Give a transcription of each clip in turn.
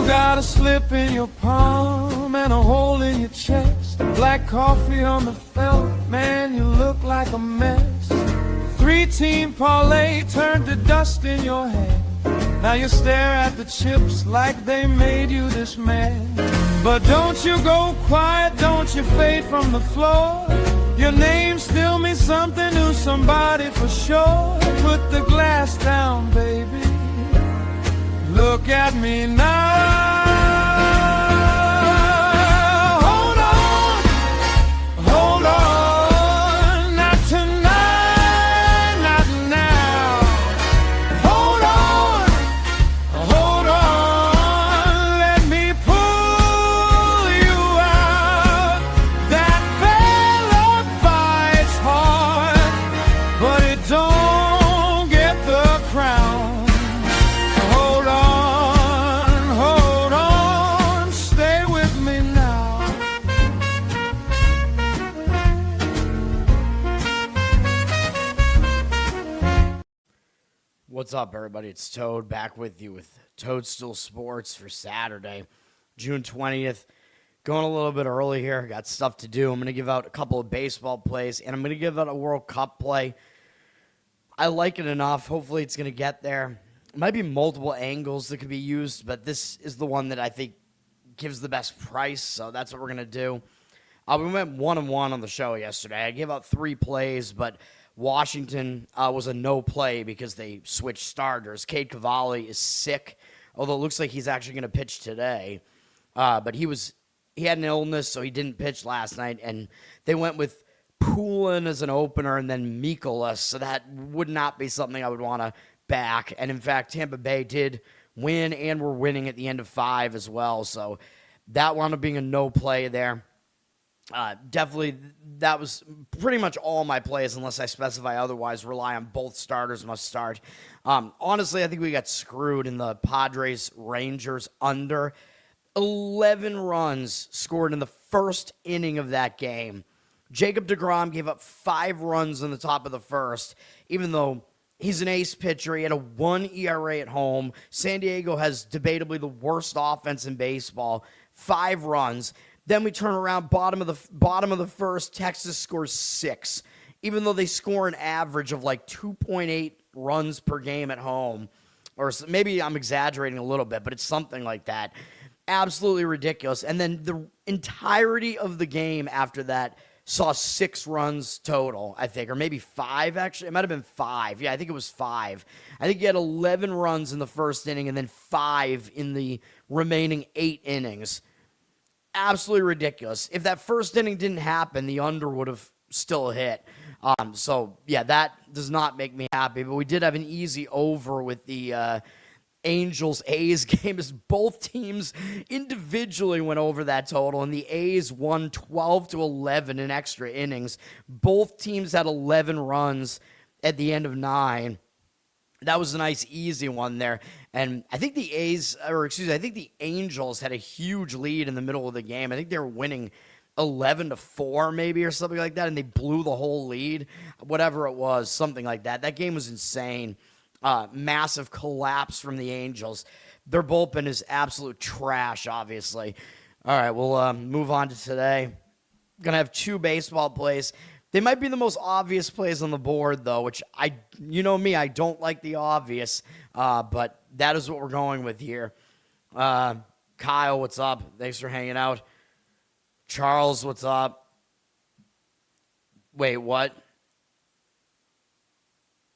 got a slip in your palm and a hole in your chest. Black coffee on the felt, man, you look like a mess. 3-team parlay turned to dust in your hand. Now you stare at the chips like they made you this man. But don't you go quiet, don't you fade from the floor. Your name still means something to somebody for sure. Put the glass down, baby. Look at me now. Hold on, hold on. Not tonight, not now. Hold on. Let me pull you out. That fella bites hard, but it don't get the crown. What's up, everybody? It's Toad back with you with Toadstool Sports for Saturday, June 20th. Going a little bit early here. Got stuff to do. I'm going to give out a couple of baseball plays, and I'm going to give out a World Cup play. I like it enough. Hopefully it's going to get there. It might be multiple angles that could be used, but this is the one that I think gives the best price, so that's what we're going to do. We went 1-1 on the show yesterday. I gave out 3 plays, but Washington was a no play because they switched starters. Cade Cavalli is sick, although it looks like he's actually going to pitch today. But he had an illness, so he didn't pitch last night, and they went with Poulin as an opener and then Mikolas, so that would not be something I would want to back. And in fact, Tampa Bay did win and were winning at the end of 5 as well, so that wound up being a no play there. Definitely, that was pretty much all my plays, unless I specify otherwise. Rely on both starters must start. Honestly, I think we got screwed in the Padres-Rangers under. 11 runs scored in the first inning of that game. Jacob deGrom gave up 5 runs in the top of the first, even though he's an ace pitcher. He had a 1 ERA at home. San Diego has debatably the worst offense in baseball. 5 runs. Then we turn around, bottom of the first, Texas scores 6, even though they score an average of like 2.8 runs per game at home. Or maybe I'm exaggerating a little bit, but it's something like that. Absolutely ridiculous. And then the entirety of the game after that saw 6 runs total, I think, or maybe 5, actually. It might have been 5. Yeah, I think it was 5. I think he had 11 runs in the first inning and then 5 in the remaining 8 innings. Absolutely ridiculous. If that first inning didn't happen, the under would have still hit. So, yeah, that does not make me happy. But we did have an easy over with the Angels-A's game, as both teams individually went over that total, and the A's won 12-11 in extra innings. Both teams had 11 runs at the end of 9. That was a nice, easy one there. And I think the I think the Angels had a huge lead in the middle of the game. I think they were winning 11-4 maybe or something like that, and they blew the whole lead. Whatever it was, something like that. That game was insane. Massive collapse from the Angels. Their bullpen is absolute trash, obviously. All right, we'll move on to today. Going to have 2 baseball plays. They might be the most obvious plays on the board, though, which you know me, I don't like the obvious, but that is what we're going with here. Kyle, what's up? Thanks for hanging out. Charles, what's up? Wait, what?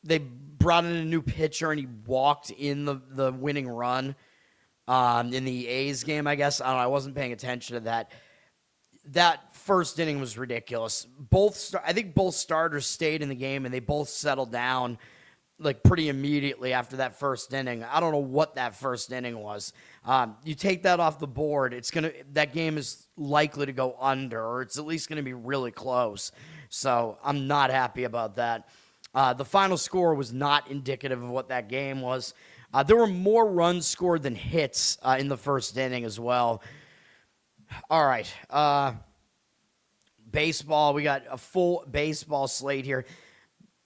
They brought in a new pitcher, and he walked in the winning run in the A's game, I guess. I don't know. I wasn't paying attention to that. That first inning was ridiculous. I think both starters stayed in the game, and they both settled down like pretty immediately after that first inning. I don't know what that first inning was. You take that off the board, that game is likely to go under, or it's at least going to be really close. So I'm not happy about that. The final score was not indicative of what that game was. There were more runs scored than hits in the first inning as well. All right. Baseball, we got a full baseball slate here.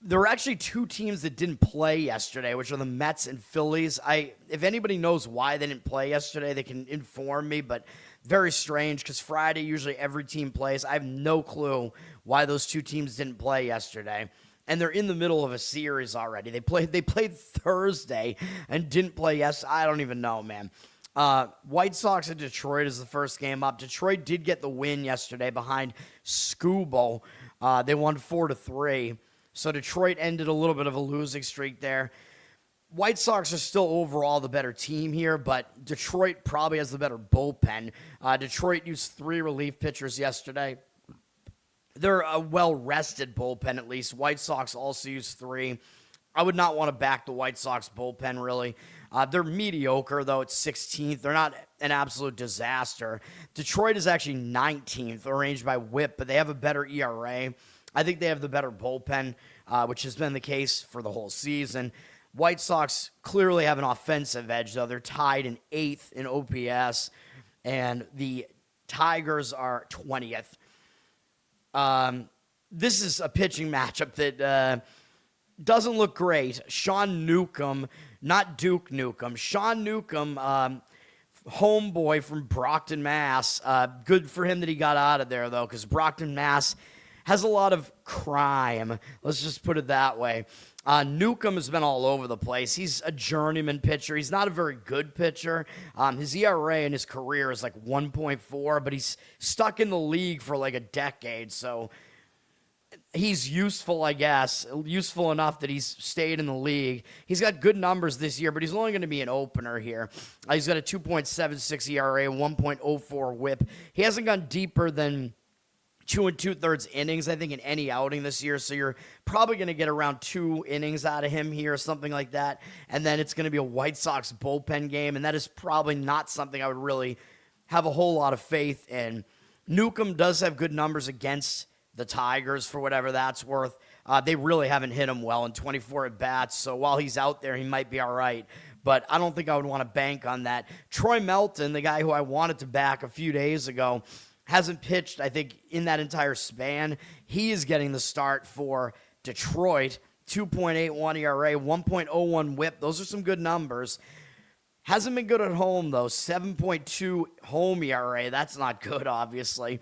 There were actually two teams that didn't play yesterday, which are the Mets and Phillies. If anybody knows why they didn't play yesterday, they can inform me, but very strange because Friday, usually every team plays. I have no clue why those two teams didn't play yesterday. And they're in the middle of a series already. They played Thursday and didn't play yesterday. I don't even know, man. White Sox and Detroit is the first game up. Detroit did get the win yesterday behind Scubo. They won 4-3. So Detroit ended a little bit of a losing streak there. White Sox are still overall the better team here, but Detroit probably has the better bullpen. Detroit used 3 relief pitchers yesterday. They're a well-rested bullpen, at least. White Sox also used 3. I would not want to back the White Sox bullpen, really. They're mediocre, though. It's 16th. They're not an absolute disaster. Detroit is actually 19th, arranged by WHIP, but they have a better ERA. I think they have the better bullpen, which has been the case for the whole season. White Sox clearly have an offensive edge, though. They're tied in 8th in OPS, and the Tigers are 20th. This is a pitching matchup that doesn't look great. Sean Newcomb, not Duke Nukem. Sean Newcomb, homeboy from Brockton, Mass. Good for him that he got out of there, though, because Brockton, Mass has a lot of crime. Let's just put it that way. Newcomb has been all over the place. He's a journeyman pitcher. He's not a very good pitcher. His ERA in his career is like 1.4, but he's stuck in the league for like a decade, so he's useful, I guess. Useful enough that he's stayed in the league. He's got good numbers this year, but he's only going to be an opener here. He's got a 2.76 ERA, 1.04 whip. He hasn't gone deeper than 2 2/3 innings, I think, in any outing this year. So you're probably going to get around 2 innings out of him here or something like that. And then it's going to be a White Sox bullpen game. And that is probably not something I would really have a whole lot of faith in. Newcomb does have good numbers against the Tigers, for whatever that's worth. They really haven't hit him well in 24 at-bats. So while he's out there, he might be all right. But I don't think I would want to bank on that. Troy Melton, the guy who I wanted to back a few days ago, hasn't pitched, I think, in that entire span. He is getting the start for Detroit. 2.81 ERA, 1.01 whip. Those are some good numbers. Hasn't been good at home, though. 7.2 home ERA. That's not good, obviously.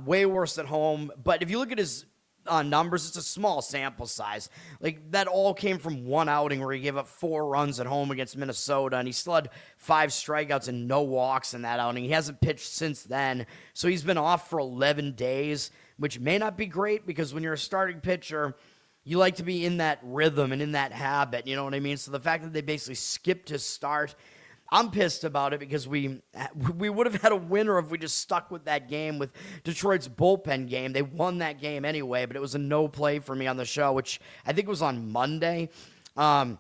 Way worse at home. But if you look at his numbers, it's a small sample size. Like, that all came from one outing where he gave up 4 runs at home against Minnesota, and he still had 5 strikeouts and no walks in that outing. He hasn't pitched since then, so he's been off for 11 days, which may not be great because when you're a starting pitcher, you like to be in that rhythm and in that habit, you know what I mean? So the fact that they basically skipped his start, I'm pissed about it because we would have had a winner if we just stuck with that game with Detroit's bullpen game. They won that game anyway, but it was a no play for me on the show, which I think was on Monday. I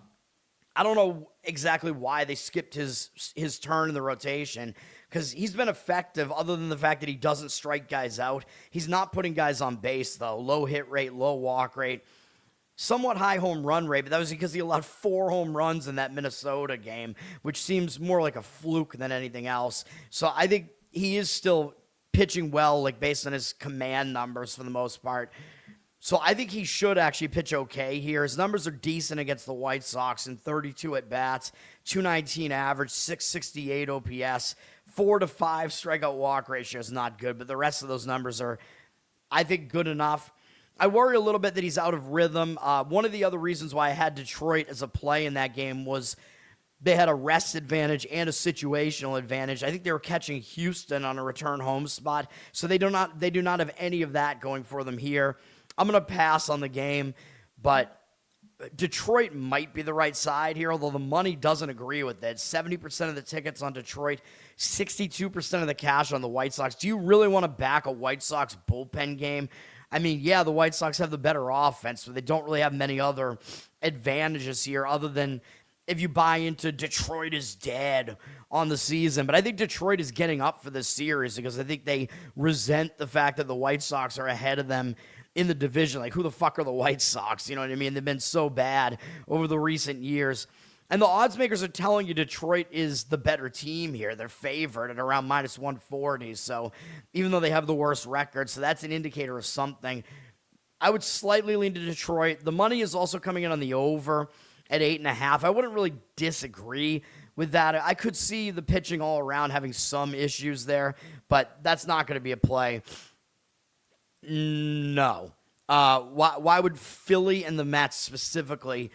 don't know exactly why they skipped his turn in the rotation because he's been effective other than the fact that he doesn't strike guys out. He's not putting guys on base, though. Low hit rate, low walk rate. Somewhat high home run rate, but that was because he allowed 4 home runs in that Minnesota game, which seems more like a fluke than anything else. So I think he is still pitching well, like based on his command numbers for the most part. So I think he should actually pitch okay here. His numbers are decent against the White Sox in 32 at-bats, 219 average, 668 OPS, 4-5 strikeout walk ratio is not good, but the rest of those numbers are, I think, good enough. I worry a little bit that he's out of rhythm. One of the other reasons why I had Detroit as a play in that game was they had a rest advantage and a situational advantage. I think they were catching Houston on a return home spot, so they do not have any of that going for them here. I'm going to pass on the game, but Detroit might be the right side here, although the money doesn't agree with it. 70% of the tickets on Detroit, 62% of the cash on the White Sox. Do you really want to back a White Sox bullpen game? I mean, yeah, the White Sox have the better offense, but they don't really have many other advantages here other than if you buy into Detroit is dead on the season. But I think Detroit is getting up for this series because I think they resent the fact that the White Sox are ahead of them in the division. Like, who the fuck are the White Sox? You know what I mean? They've been so bad over the recent years. And the odds makers are telling you Detroit is the better team here. They're favored at around minus 140. So even though they have the worst record, so that's an indicator of something. I would slightly lean to Detroit. The money is also coming in on the over at 8.5. I wouldn't really disagree with that. I could see the pitching all around having some issues there, but that's not going to be a play. No. Why would Philly and the Mets specifically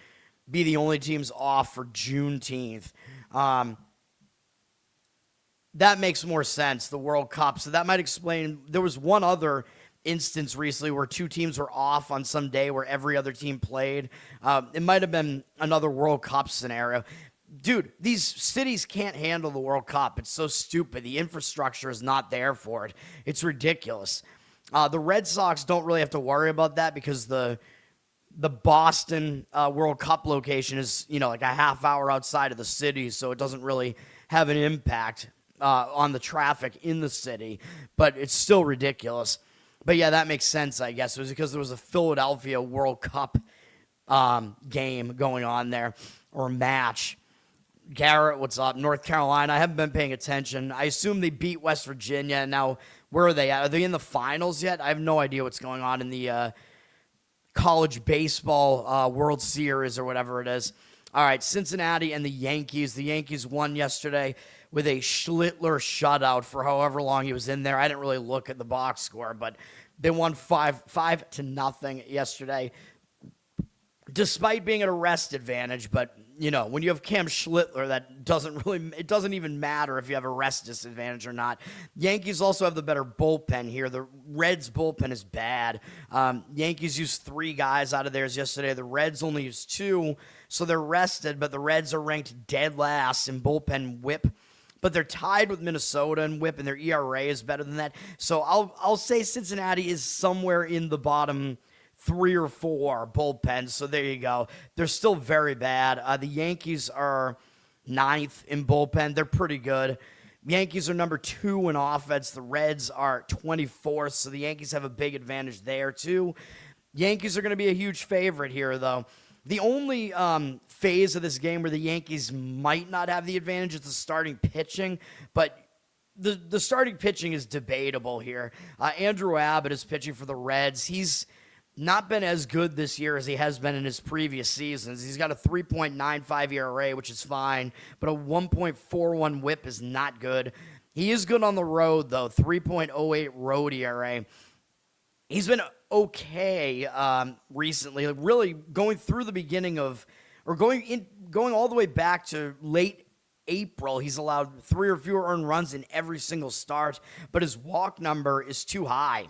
be the only teams off for Juneteenth? That makes more sense, the World Cup. So that might explain. There was one other instance recently where two teams were off on some day where every other team played. It might have been another World Cup scenario. Dude, these cities can't handle the World Cup. It's so stupid. The infrastructure is not there for it. It's ridiculous. The Red Sox don't really have to worry about that because the Boston World Cup location is, like a half hour outside of the city, so it doesn't really have an impact on the traffic in the city, but it's still ridiculous. But yeah, that makes sense, I guess. It was because there was a Philadelphia World Cup game going on there, or match. Garrett, what's up? North Carolina, I haven't been paying attention. I assume they beat West Virginia. Now, where are they at? Are they in the finals yet? I have no idea what's going on in the college baseball World Series or whatever it is. All right, Cincinnati and the Yankees. The Yankees won yesterday with a Schlittler shutout for however long he was in there. I didn't really look at the box score, but they won 5-0 yesterday, despite being at a rest advantage. But, when you have Cam Schlittler, that it doesn't even matter if you have a rest disadvantage or not. Yankees also have the better bullpen here. The Reds' bullpen is bad. Yankees used 3 guys out of theirs yesterday. The Reds only used 2, so they're rested, but the Reds are ranked dead last in bullpen whip. But they're tied with Minnesota in whip, and their ERA is better than that. So I'll say Cincinnati is somewhere in the bottom 3 or 4 bullpens. So there you go. They're still very bad. The Yankees are 9th in bullpen. They're pretty good. Yankees are number 2 in offense. The Reds are 24th, so the Yankees have a big advantage there too. Yankees are going to be a huge favorite here, though. The only phase of this game where the Yankees might not have the advantage is the starting pitching, but the starting pitching is debatable here. Andrew Abbott is pitching for the Reds. He's not been as good this year as he has been in his previous seasons. He's got a 3.95 ERA, which is fine, but a 1.41 whip is not good. He is good on the road, though, 3.08 road ERA. He's been okay recently, really going through the beginning of, or going all the way back to late April. He's allowed 3 or fewer earned runs in every single start, but his walk number is too high.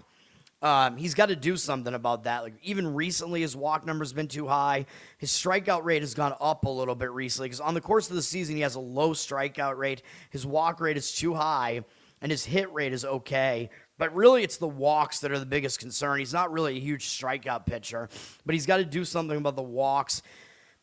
He's got to do something about that. Like, even recently, his walk number's been too high. His strikeout rate has gone up a little bit recently because on the course of the season, he has a low strikeout rate. His walk rate is too high, and his hit rate is okay. But really, it's the walks that are the biggest concern. He's not really a huge strikeout pitcher, but he's got to do something about the walks.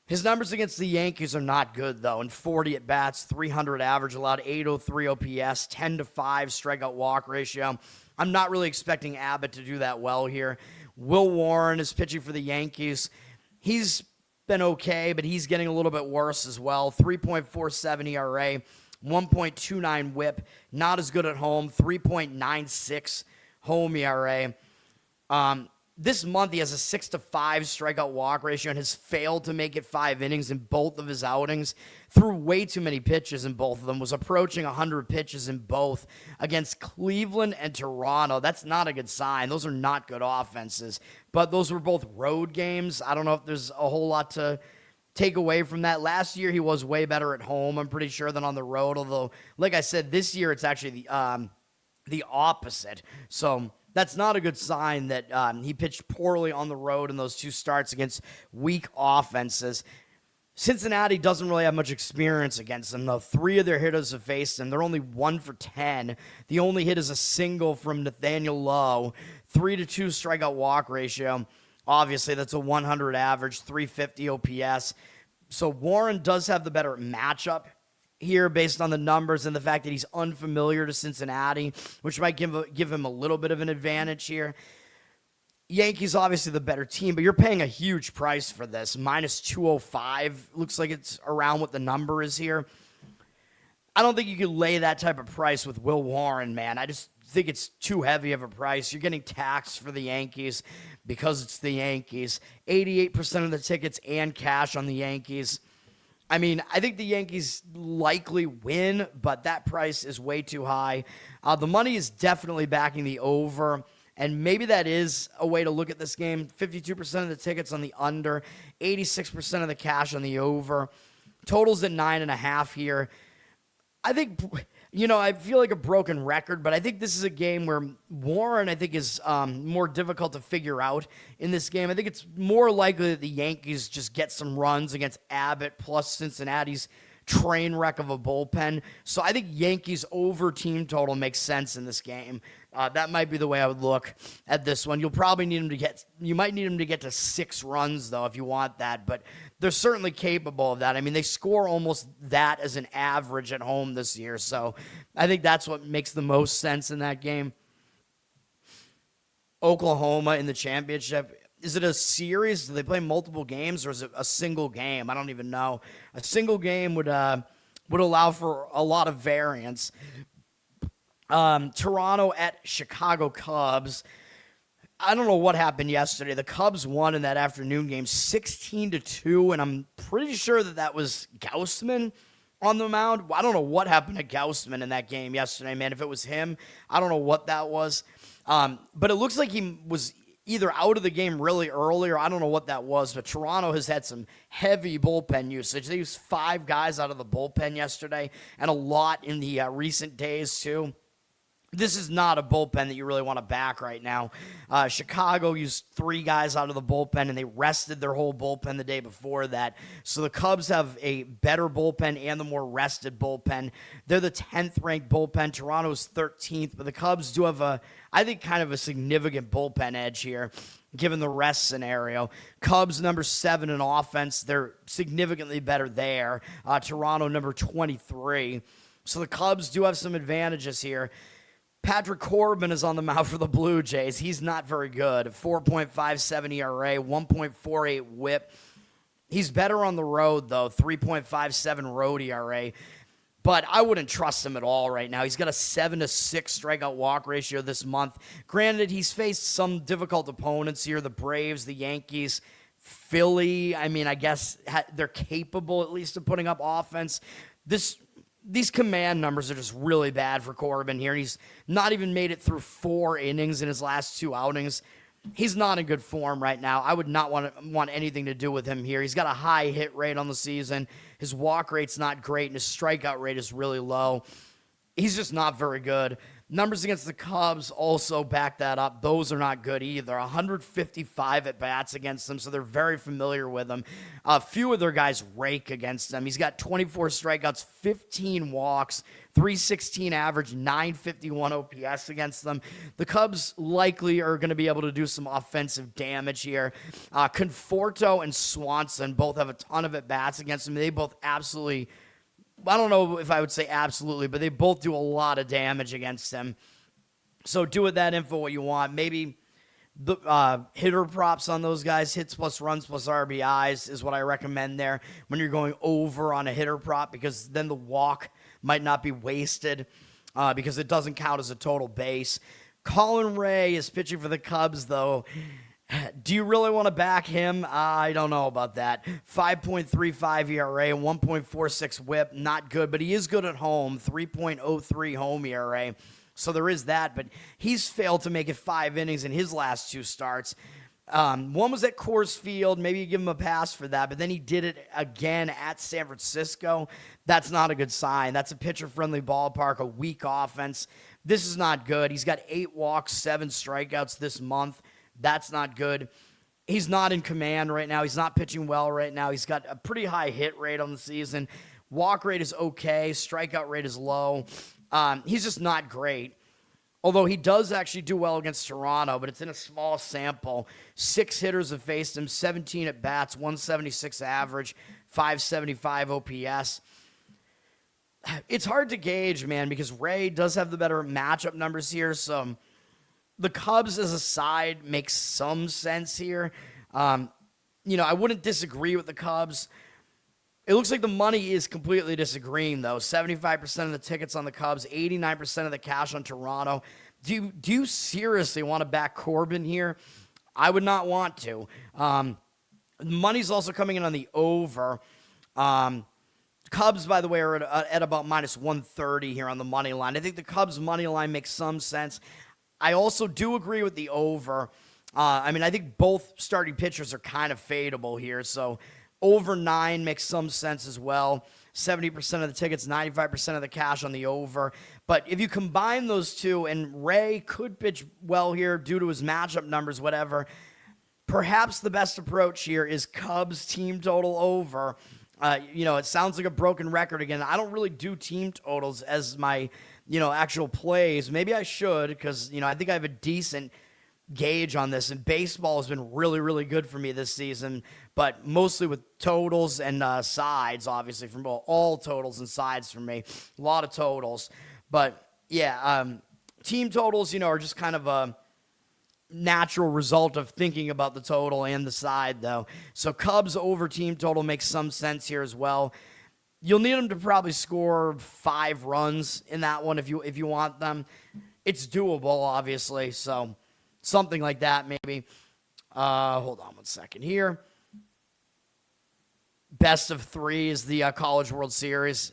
His numbers against the Yankees are not good, though. In 40 at-bats, 300 average, allowed 803 OPS, 10-5 strikeout walk ratio. I'm not really expecting Abbott to do that well here. Will Warren is pitching for the Yankees. He's been okay, but he's getting a little bit worse as well. 3.47 ERA, 1.29 whip. Not as good at home. 3.96 home ERA. This month, he has a 6-5 strikeout walk ratio and has failed to make it 5 innings in both of his outings. Threw way too many pitches in both of them. Was approaching 100 pitches in both against Cleveland and Toronto. That's not a good sign. Those are not good offenses. But those were both road games. I don't know if there's a whole lot to take away from that. Last year, he was way better at home, I'm pretty sure, than on the road. Although, like I said, this year it's actually the opposite. So that's not a good sign that he pitched poorly on the road in those 2 starts against weak offenses. Cincinnati doesn't really have much experience against them, though. 3 of their hitters have faced him. They're only 1 for 10. The only hit is a single from Nathaniel Lowe. 3-2 strikeout walk ratio. Obviously, that's a 100 average, 350 OPS. So Warren does have the better matchup here based on the numbers and the fact that he's unfamiliar to Cincinnati, which might give him a little bit of an advantage here. Yankees obviously the better team, but you're paying a huge price for this. Minus 205. Looks like it's around what the number is here. I don't think you could lay that type of price with Will Warren, man. think it's too heavy of a price. You're getting taxed for the Yankees because it's the Yankees. 88% of the tickets and cash on the Yankees. I mean, I think the Yankees likely win, but that price is way too high. The money is definitely backing the over, and maybe that is a way to look at this game. 52% of the tickets on the under, 86% of the cash on the over. Totals at 9.5 here. I think, I feel like a broken record, but I think this is a game where Warren, I think, is more difficult to figure out in this game. I think it's more likely that the Yankees just get some runs against Abbott plus Cincinnati's train wreck of a bullpen. So I think Yankees over team total makes sense in this game. That might be the way I would look at this one. You might need them to get to 6 runs, though, if you want that, but they're certainly capable of that. I mean, they score almost that as an average at home this year, so I think that's what makes the most sense in that game. Oklahoma in the championship. Is it a series? Do they play multiple games, or is it a single game? I don't even know. A single game would allow for a lot of variance. Toronto at Chicago Cubs. I don't know what happened yesterday. The Cubs won in that afternoon game 16-2, and I'm pretty sure that was Gausman on the mound. I don't know what happened to Gausman in that game yesterday, man. If it was him, I don't know what that was. But it looks like he was either out of the game really early, or I don't know what that was, but Toronto has had some heavy bullpen usage. They used 5 guys out of the bullpen yesterday, and a lot in the recent days, too. This is not a bullpen that you really want to back right now. Chicago used 3 guys out of the bullpen, and they rested their whole bullpen the day before that. So the Cubs have a better bullpen and the more rested bullpen. They're the 10th ranked bullpen. Toronto's 13th, but the Cubs do have I think, kind of a significant bullpen edge here, given the rest scenario. Cubs, number 7 in offense. They're significantly better there. Toronto, number 23. So the Cubs do have some advantages here. Patrick Corbin is on the mound for the Blue Jays. He's not very good. 4.57 ERA, 1.48 whip. He's better on the road, though. 3.57 road ERA. But I wouldn't trust him at all right now. He's got a 7-6 strikeout walk ratio this month. Granted, he's faced some difficult opponents here. The Braves, the Yankees, Philly. I mean, I guess they're capable at least of putting up offense. These command numbers are just really bad for Corbin here. He's not even made it through 4 innings in his last 2 outings. He's not in good form right now. I would not want anything to do with him here. He's got a high hit rate on the season. His walk rate's not great, and his strikeout rate is really low. He's just not very good. Numbers against the Cubs also back that up. Those are not good either. 155 at-bats against them, so they're very familiar with them. A few of their guys rake against them. He's got 24 strikeouts, 15 walks, 316 average, 951 OPS against them. The Cubs likely are going to be able to do some offensive damage here. Conforto and Swanson both have a ton of at-bats against them. They both absolutely... I don't know if I would say absolutely, but they both do a lot of damage against him. So do with that info what you want. Maybe the hitter props on those guys, hits plus runs plus RBIs is what I recommend there when you're going over on a hitter prop, because then the walk might not be wasted because it doesn't count as a total base. Colin Ray is pitching for the Cubs, though. Do you really want to back him? I don't know about that. 5.35 ERA, 1.46 whip, not good, but he is good at home, 3.03 home ERA. So there is that, but he's failed to make it 5 innings in his last 2 starts. One was at Coors Field. Maybe you give him a pass for that, but then he did it again at San Francisco. That's not a good sign. That's a pitcher-friendly ballpark, a weak offense. This is not good. He's got 8 walks, 7 strikeouts this month. That's not good. He's not in command right now. He's not pitching well right now. He's got a pretty high hit rate on the season. Walk rate is okay. Strikeout rate is low. He's just not great. Although he does actually do well against Toronto, but it's in a small sample. 6 hitters have faced him, 17 at bats, 176 average, 575 OPS. It's hard to gauge, man, because Ray does have the better matchup numbers here, so the Cubs as a side makes some sense here. I wouldn't disagree with the Cubs. It looks like the money is completely disagreeing, though. 75% of the tickets on the Cubs, 89% of the cash on Toronto. Do you seriously want to back Corbin here? I would not want to. Money's also coming in on the over. Cubs, by the way, are at about minus 130 here on the money line. I think the Cubs money line makes some sense. I also do agree with the over. I think both starting pitchers are kind of fadeable here, so over 9 makes some sense as well. 70% of the tickets, 95% of the cash on the over. But if you combine those two, and Ray could pitch well here due to his matchup numbers, whatever, perhaps the best approach here is Cubs team total over. It sounds like a broken record again. I don't really do team totals as my, actual plays. Maybe I should because, I think I have a decent gauge on this, and baseball has been really, really good for me this season, but mostly with totals and sides, obviously, from all totals and sides for me. A lot of totals. But, team totals, are just kind of a natural result of thinking about the total and the side, though. So Cubs over team total makes some sense here as well. You'll need them to probably score 5 runs in that one if you want them. It's doable, obviously, so something like that, maybe. Hold on one second here. Best of 3 is the College World Series.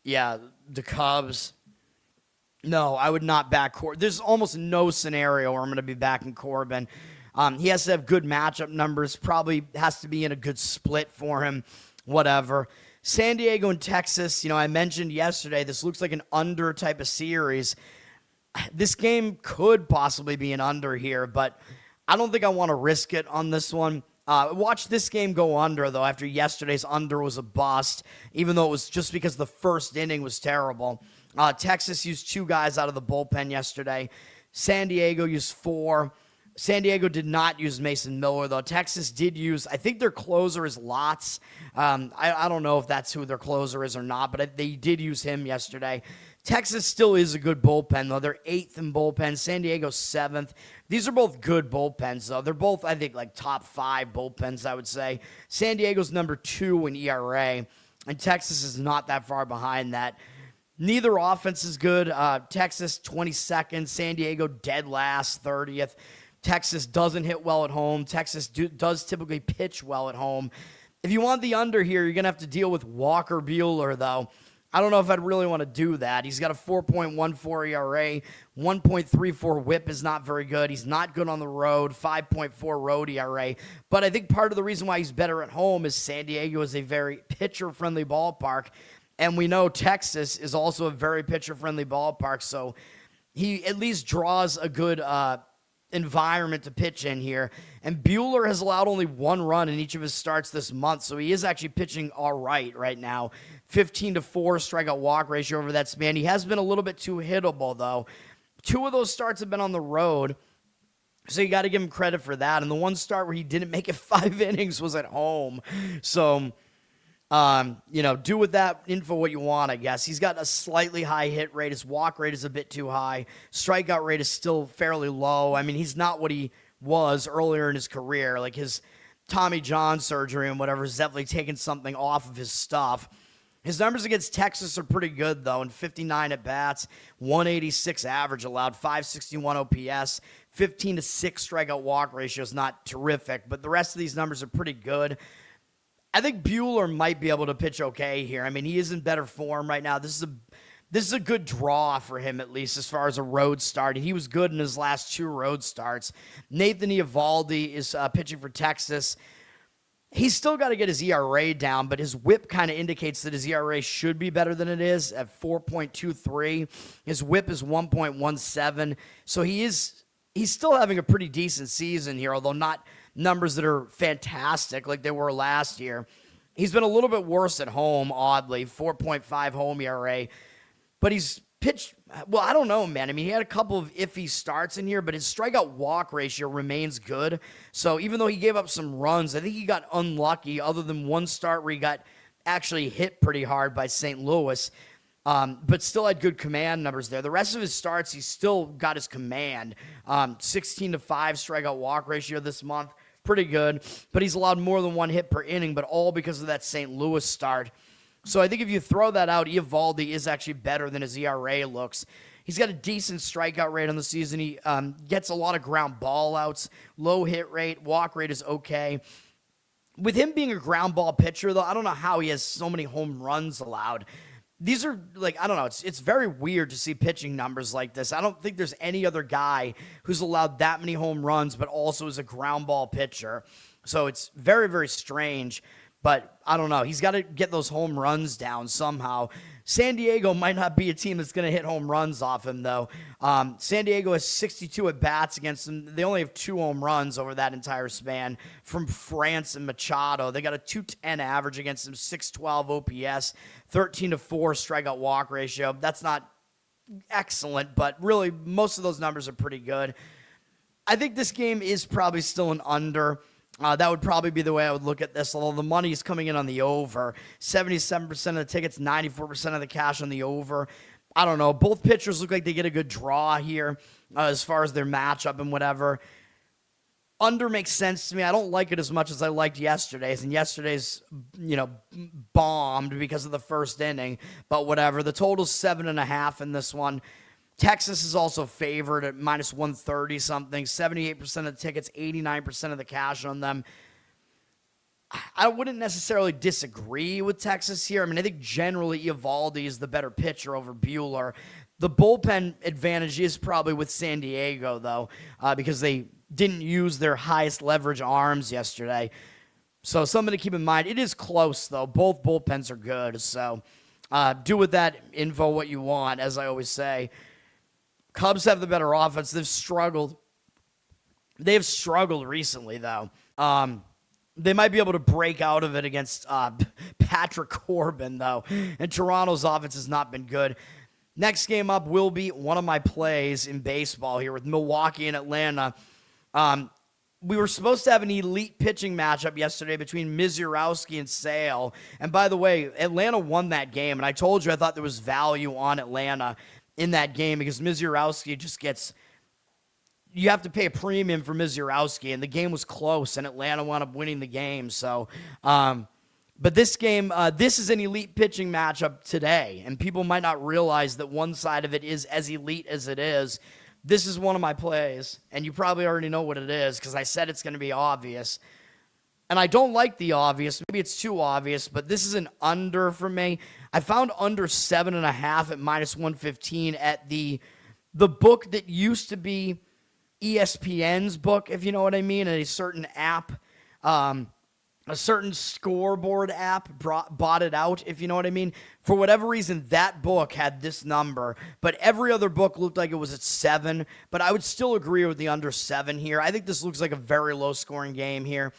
Yeah, the Cubs. No, I would not back Corbin. There's almost no scenario where I'm going to be backing Corbin. He has to have good matchup numbers. Probably has to be in a good split for him. Whatever. San Diego and Texas, I mentioned yesterday, this looks like an under type of series. This game could possibly be an under here, but I don't think I want to risk it on this one. Watch this game go under, though, after yesterday's under was a bust, even though it was just because the first inning was terrible. Texas used 2 guys out of the bullpen yesterday. San Diego used 4. San Diego did not use Mason Miller, though. Texas did use, I think their closer is Lotz. I don't know if that's who their closer is or not, but they did use him yesterday. Texas still is a good bullpen, though. They're 8th in bullpen. San Diego's 7th. These are both good bullpens, though. They're both, I think, like top 5 bullpens, I would say. San Diego's number 2 in ERA, and Texas is not that far behind that. Neither offense is good. Texas, 22nd. San Diego, dead last, 30th. Texas doesn't hit well at home. Texas does typically pitch well at home. If you want the under here, you're going to have to deal with Walker Buehler, though. I don't know if I'd really want to do that. He's got a 4.14 ERA, 1.34 whip is not very good. He's not good on the road, 5.4 road ERA. But I think part of the reason why he's better at home is San Diego is a very pitcher-friendly ballpark. And we know Texas is also a very pitcher-friendly ballpark. So he at least draws a good environment to pitch in here. And Buehler has allowed only 1 run in each of his starts this month, so he is actually pitching all right now. 15-4 strikeout walk ratio over that span. He has been a little bit too hittable, though. 2 of those starts have been on the road, so you got to give him credit for that. And the one start where he didn't make it 5 innings was at home. So, do with that info what you want, I guess. He's got a slightly high hit rate. His walk rate is a bit too high. Strikeout rate is still fairly low. I mean, he's not what he was earlier in his career. Like his Tommy John surgery and whatever has definitely taken something off of his stuff. His numbers against Texas are pretty good, though. In 59 at-bats, 186 average allowed, 561 OPS, 15-6 strikeout walk ratio is not terrific, but the rest of these numbers are pretty good. I think Buehler might be able to pitch okay here. I mean, he is in better form right now. This is a good draw for him, at least, as far as a road start. He was good in his last 2 road starts. Nathan Eovaldi is pitching for Texas. He's still got to get his ERA down, but his whip kind of indicates that his ERA should be better than it is at 4.23. His whip is 1.17. So he's still having a pretty decent season here, although not numbers that are fantastic like they were last year. He's been a little bit worse at home, oddly, 4.5 home ERA. But he's pitched, well, I don't know, man. I mean, he had a couple of iffy starts in here, but his strikeout walk ratio remains good. So even though he gave up some runs, I think he got unlucky other than one start where he got actually hit pretty hard by St. Louis, but still had good command numbers there. The rest of his starts, he's still got his command. 16-5 strikeout walk ratio this month. Pretty good, but he's allowed more than 1 hit per inning, but all because of that St. Louis start. So I think if you throw that out, Eovaldi is actually better than his ERA looks. He's got a decent strikeout rate on the season. He gets a lot of ground ball outs, low hit rate, walk rate is okay. With him being a ground ball pitcher, though, I don't know how he has so many home runs allowed. These are, I don't know, it's very weird to see pitching numbers like this. I don't think there's any other guy who's allowed that many home runs, but also is a ground ball pitcher. So it's very, very strange. But I don't know. He's got to get those home runs down somehow. San Diego might not be a team that's going to hit home runs off him, though. San Diego has 62 at-bats against him. They only have 2 home runs over that entire span from France and Machado. They got a 210 average against him, 612 OPS, 13-4 strikeout walk ratio. That's not excellent, but really most of those numbers are pretty good. I think this game is probably still an under. That would probably be the way I would look at this, although the money is coming in on the over. 77% of the tickets, 94% of the cash on the over. I don't know. Both pitchers look like they get a good draw here as far as their matchup and whatever. Under makes sense to me. I don't like it as much as I liked yesterday's, and yesterday's, bombed because of the first inning, but whatever. The total's 7.5 in this one. Texas is also favored at minus 130 something, 78% of the tickets, 89% of the cash on them. I wouldn't necessarily disagree with Texas here. I mean, I think generally Eovaldi is the better pitcher over Buehler. The bullpen advantage is probably with San Diego, though, because they didn't use their highest leverage arms yesterday. So something to keep in mind. It is close, though. Both bullpens are good. So do with that info what you want, as I always say. Cubs have the better offense. They've struggled. They've struggled recently, though. They might be able to break out of it against Patrick Corbin, though. And Toronto's offense has not been good. Next game up will be one of my plays in baseball here with Milwaukee and Atlanta. We were supposed to have an elite pitching matchup yesterday between Misiorowski and Sale. And by the way, Atlanta won that game. And I told you I thought there was value on Atlanta in that game because Misiorowski just gets, you have to pay a premium for Misiorowski, and the game was close, and Atlanta wound up winning the game. So, but this game, this is an elite pitching matchup today, and people might not realize that one side of it is as elite as it is. This is one of my plays, and you probably already know what it is because I said it's going to be obvious. And I don't like the obvious. Maybe it's too obvious, but this is an under for me. I found under 7.5 at minus 115 at the book that used to be ESPN's book, if you know what I mean, at a certain app, a certain scoreboard app bought it out, if you know what I mean. For whatever reason, that book had this number, but every other book looked like it was at 7, but I would still agree with the under 7 here. I think this looks like a very low-scoring game here.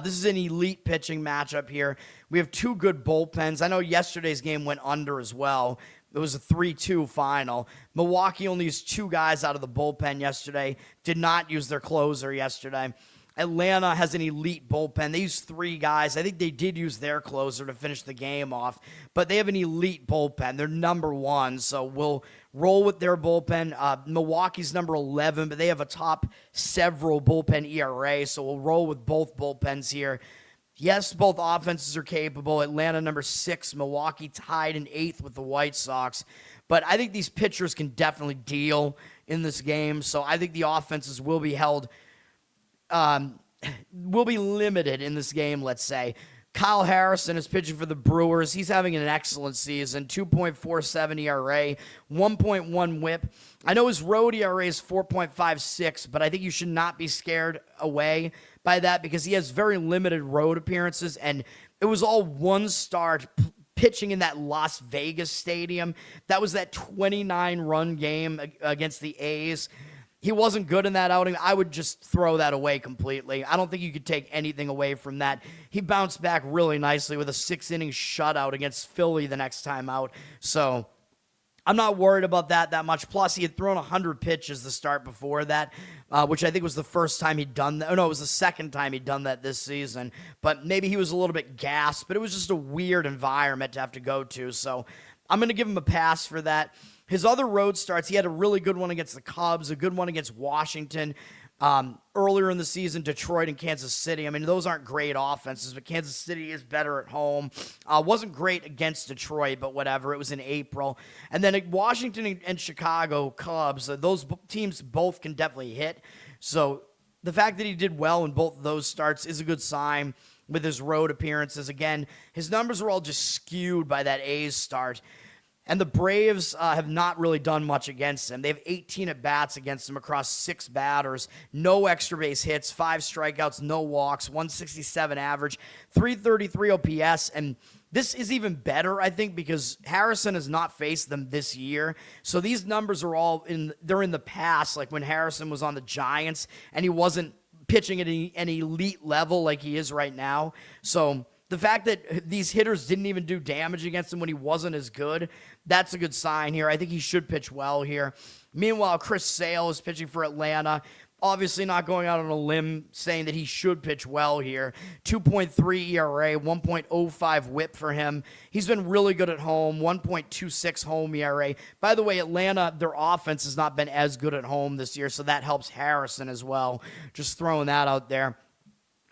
This is an elite pitching matchup here. We have 2 good bullpens. I know yesterday's game went under as well. It was a 3-2 final. Milwaukee only used 2 guys out of the bullpen yesterday. Did not use their closer yesterday. Atlanta has an elite bullpen. They used 3 guys. I think they did use their closer to finish the game off. But they have an elite bullpen. They're number 1, so we'll roll with their bullpen. Milwaukee's number 11, but they have a top several bullpen ERA, so we'll roll with both bullpens here. Yes, both offenses are capable. Atlanta number 6, Milwaukee tied in 8th with the White Sox. But I think these pitchers can definitely deal in this game, so I think the offenses will be held, will be limited in this game, let's say. Kyle Harrison is pitching for the Brewers. He's having an excellent season, 2.47 ERA, 1.1 whip. I know his road ERA is 4.56, but I think you should not be scared away by that because he has very limited road appearances, and it was all one start pitching in that Las Vegas stadium. That was that 29-run game against the A's. He wasn't good in that outing. I would just throw that away completely. I don't think you could take anything away from that. He bounced back really nicely with a 6-inning shutout against Philly the next time out. So I'm not worried about that much. Plus, he had thrown 100 pitches the start before that, which I think was the first time he'd done that. Oh, no, it was the second time he'd done that this season. But maybe he was a little bit gassed, but it was just a weird environment to have to go to. So I'm going to give him a pass for that. His other road starts, he had a really good one against the Cubs, a good one against Washington. Earlier in the season, Detroit and Kansas City. I mean, those aren't great offenses, but Kansas City is better at home. Wasn't great against Detroit, but whatever. It was in April. And then Washington and Chicago Cubs, those teams both can definitely hit. So the fact that he did well in both of those starts is a good sign with his road appearances. Again, his numbers were all just skewed by that A's start. And the Braves have not really done much against him. They have 18 at-bats against him across 6 batters. No extra base hits, 5 strikeouts, no walks, 167 average, 333 OPS. And this is even better, I think, because Harrison has not faced them this year. So these numbers are all they're in the past, like when Harrison was on the Giants and he wasn't pitching at an elite level like he is right now. So the fact that these hitters didn't even do damage against him when he wasn't as good, that's a good sign here. I think he should pitch well here. Meanwhile, Chris Sale is pitching for Atlanta. Obviously not going out on a limb saying that he should pitch well here. 2.3 ERA, 1.05 whip for him. He's been really good at home, 1.26 home ERA. By the way, Atlanta, their offense has not been as good at home this year, so that helps Harrison as well. Just throwing that out there.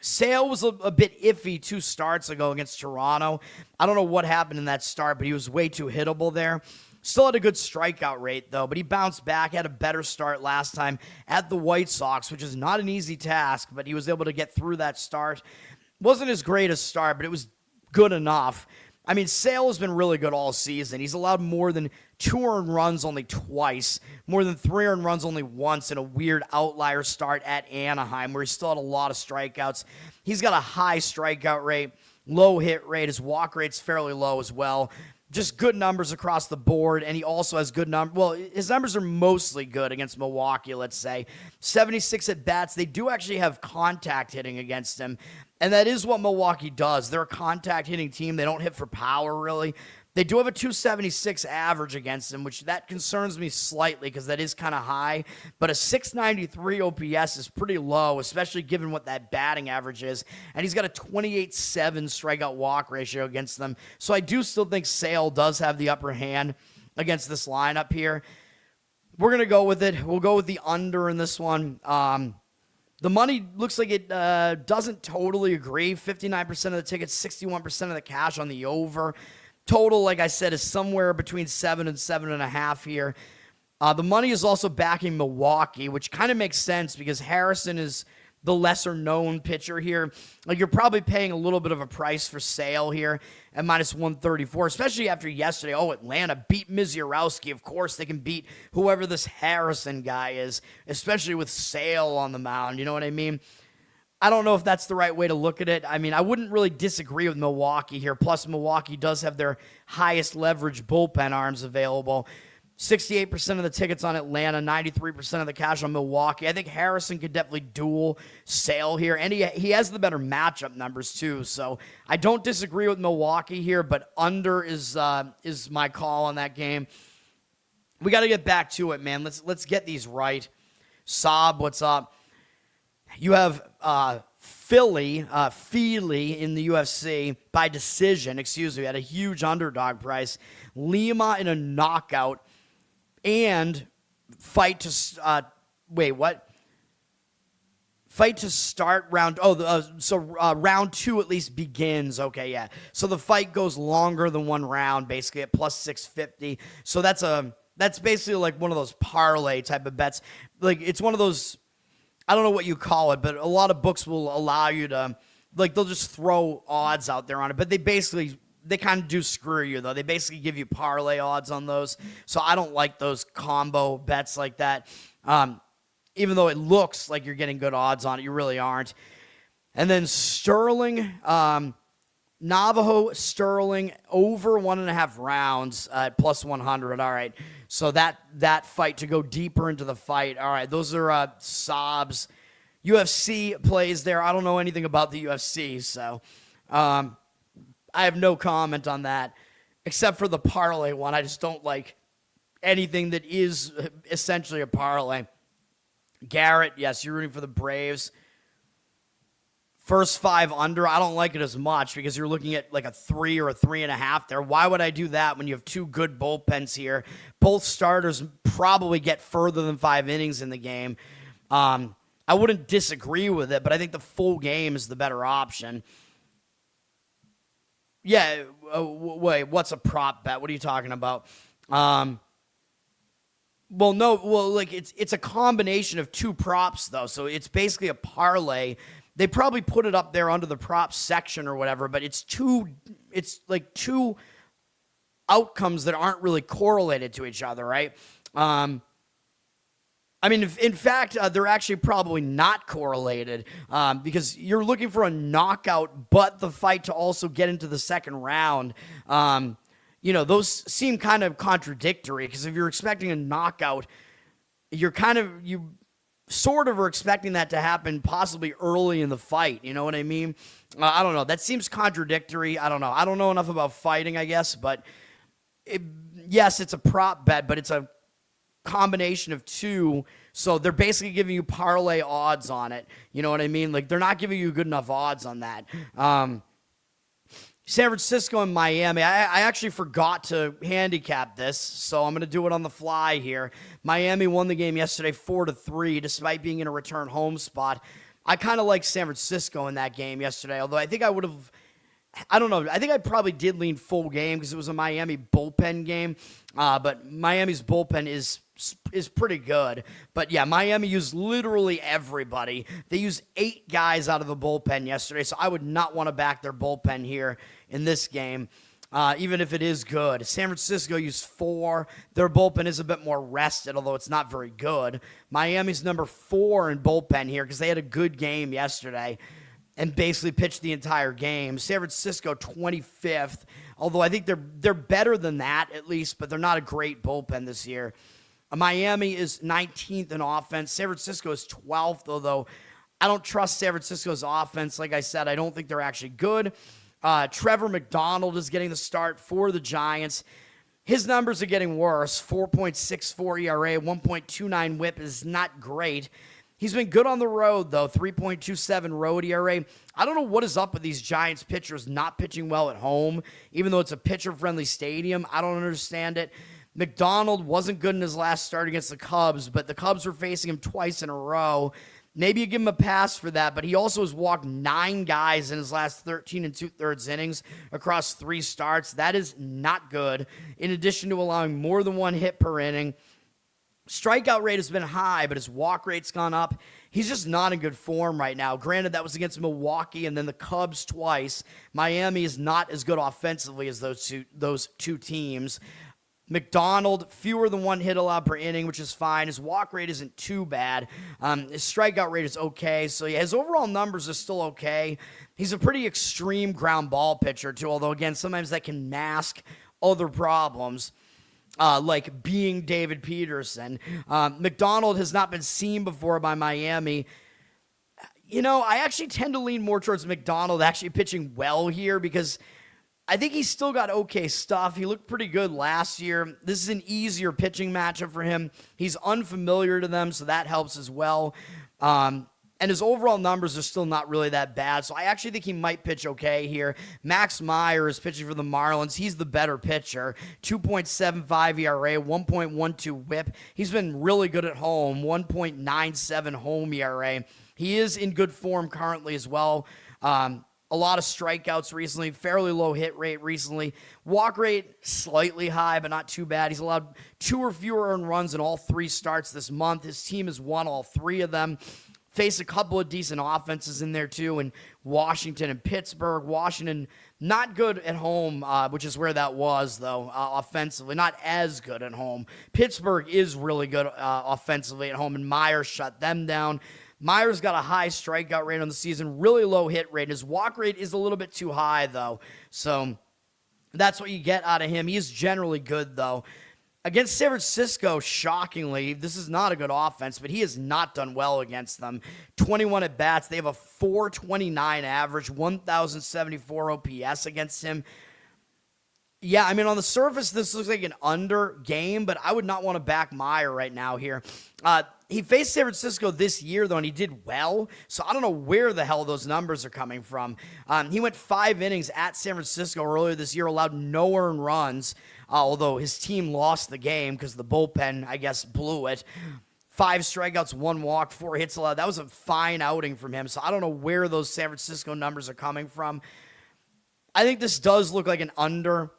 Sale was a bit iffy 2 starts ago against Toronto. I don't know what happened in that start, but he was way too hittable there. Still had a good strikeout rate, though, but he bounced back, had a better start last time at the White Sox, which is not an easy task, but he was able to get through that start. Wasn't his greatest start, but it was good enough. I mean, Sale has been really good all season. He's allowed more than 2 earned runs only twice, more than 3 earned runs only once in a weird outlier start at Anaheim where he still had a lot of strikeouts. He's got a high strikeout rate, low hit rate. His walk rate's fairly low as well. Just good numbers across the board, and he also has good numbers. Well, his numbers are mostly good against Milwaukee, let's say. 76 at-bats. They do actually have contact hitting against him, and that is what Milwaukee does. They're a contact-hitting team. They don't hit for power, really. They do have a 276 average against him, which that concerns me slightly because that is kind of high. But a 693 OPS is pretty low, especially given what that batting average is. And he's got a 28-7 strikeout walk ratio against them. So I do still think Sale does have the upper hand against this lineup here. We're going to go with it. We'll go with the under in this one. The money looks like it doesn't totally agree. 59% of the tickets, 61% of the cash on the over. Total, like I said, is somewhere between 7 and 7.5 here. The money is also backing Milwaukee, which kind of makes sense because Harrison is the lesser-known pitcher here. Like, you're probably paying a little bit of a price for Sale here at minus 134, especially after yesterday. Oh, Atlanta beat Misiorowski. Of course, they can beat whoever this Harrison guy is, especially with Sale on the mound. You know what I mean? I don't know if that's the right way to look at it. I mean, I wouldn't really disagree with Milwaukee here. Plus, Milwaukee does have their highest leverage bullpen arms available. 68% of the tickets on Atlanta, 93% of the cash on Milwaukee. I think Harrison could definitely duel Sale here, and he has the better matchup numbers too. So I don't disagree with Milwaukee here, but under is my call on that game. We got to get back to it, man. Let's get these right. Saab, what's up? You have Feely in the UFC by decision, at a huge underdog price. Lima in a knockout and fight to start round. Round 2 at least begins. Okay, yeah. So the fight goes longer than 1 round, basically at plus 650. So that's basically like one of those parlay type of bets. Like, it's one of those, I don't know what you call it, but a lot of books will allow you to, like, they'll just throw odds out there on it, but they kind of do screw you, though. They basically give you parlay odds on those, so I don't like those combo bets like that. Even though it looks like you're getting good odds on it, you really aren't. And then Sterling, Navajo Sterling over 1.5 rounds at plus 100. All right. So that fight to go deeper into the fight. All right. Those are Saab's UFC plays there. I don't know anything about the UFC, so I have no comment on that except for the parlay one. I just don't like anything that is essentially a parlay. Garrett, yes, you're rooting for the Braves. First 5 under, I don't like it as much because you're looking at like a 3 or a 3.5 there. Why would I do that when you have 2 good bullpens here? Both starters probably get further than 5 innings in the game. I I wouldn't disagree with it, but I think the full game is the better option. Yeah, wait, what's a prop bet? What are you talking about? Well, no, like it's a combination of two props though, so it's basically a parlay. They probably put it up there under the props section or whatever, but it's like two outcomes that aren't really correlated to each other, right? I mean, in fact, they're actually probably not correlated because you're looking for a knockout, but the fight to also get into the second round. Those seem kind of contradictory because if you're expecting a knockout, you sort of are expecting that to happen possibly early in the fight. You know what I mean? I don't know. That seems contradictory. I don't know. I don't know enough about fighting, I guess, but yes, it's a prop bet, but it's a combination of two. So they're basically giving you parlay odds on it. You know what I mean? Like they're not giving you good enough odds on that. San Francisco and Miami. I actually forgot to handicap this, so I'm going to do it on the fly here. Miami won the game yesterday 4-3, despite being in a return home spot. I kind of like San Francisco in that game yesterday, although I think I would have, I don't know, I think I probably did lean full game because it was a Miami bullpen game, but Miami's bullpen is pretty good. But yeah, Miami used literally everybody. They used 8 guys out of the bullpen yesterday, so I would not want to back their bullpen here in this game, even if it is good. San Francisco used 4. Their bullpen is a bit more rested, although it's not very good. Miami's number 4 in bullpen here because they had a good game yesterday and basically pitched the entire game. San Francisco 25th, although I think they're better than that at least, but they're not a great bullpen this year. Miami is 19th in offense. San Francisco is 12th, although I don't trust San Francisco's offense. Like I said, I don't think they're actually good. Trevor McDonald is getting the start for the Giants. His numbers are getting worse. 4.64 ERA, 1.29 whip is not great. He's been good on the road, though. 3.27 road ERA. I don't know what is up with these Giants pitchers not pitching well at home, even though it's a pitcher-friendly stadium. I don't understand it. McDonald wasn't good in his last start against the Cubs, but the Cubs were facing him twice in a row. Maybe you give him a pass for that, but he also has walked 9 guys in his last 13 2/3 innings across 3 starts. That is not good, in addition to allowing more than 1 hit per inning. Strikeout rate has been high, but his walk rate's gone up. He's just not in good form right now. Granted, that was against Milwaukee and then the Cubs twice. Miami is not as good offensively as those two teams. McDonald, fewer than 1 hit allowed per inning, which is fine. His walk rate isn't too bad. His strikeout rate is okay. So yeah, his overall numbers are still okay. He's a pretty extreme ground ball pitcher too, although again, sometimes that can mask other problems. Like being David Peterson. McDonald has not been seen before by Miami. I actually tend to lean more towards McDonald actually pitching well here because I think he's still got okay stuff. He looked pretty good last year. This is an easier pitching matchup for him. He's unfamiliar to them, so that helps as well. And his overall numbers are still not really that bad, so I actually think he might pitch okay here. Max Meyer is pitching for the Marlins. He's the better pitcher. 2.75 ERA, 1.12 whip. He's been really good at home, 1.97 home ERA. He is in good form currently as well. A lot of strikeouts recently, fairly low hit rate recently. Walk rate, slightly high, but not too bad. He's allowed 2 or fewer earned runs in all 3 starts this month. His team has won all 3 of them. Faced a couple of decent offenses in there, too, in Washington and Pittsburgh. Washington, not good at home, which is where that was, though, offensively. Not as good at home. Pittsburgh is really good offensively at home, and Meyer shut them down. Meyer's got a high strikeout rate on the season, really low hit rate. His walk rate is a little bit too high, though. So that's what you get out of him. He is generally good, though. Against San Francisco, shockingly, this is not a good offense, but he has not done well against them. 21 at-bats. They have a 429 average, 1,074 OPS against him. Yeah, I mean, on the surface, this looks like an under game, but I would not want to back Meyer right now here. He faced San Francisco this year, though, and he did well, so I don't know where the hell those numbers are coming from. He went 5 innings at San Francisco earlier this year, allowed no earned runs, although his team lost the game because the bullpen, I guess, blew it. 5 strikeouts, 1 walk, 4 hits allowed. That was a fine outing from him. So I don't know where those San Francisco numbers are coming from. I think this does look like an under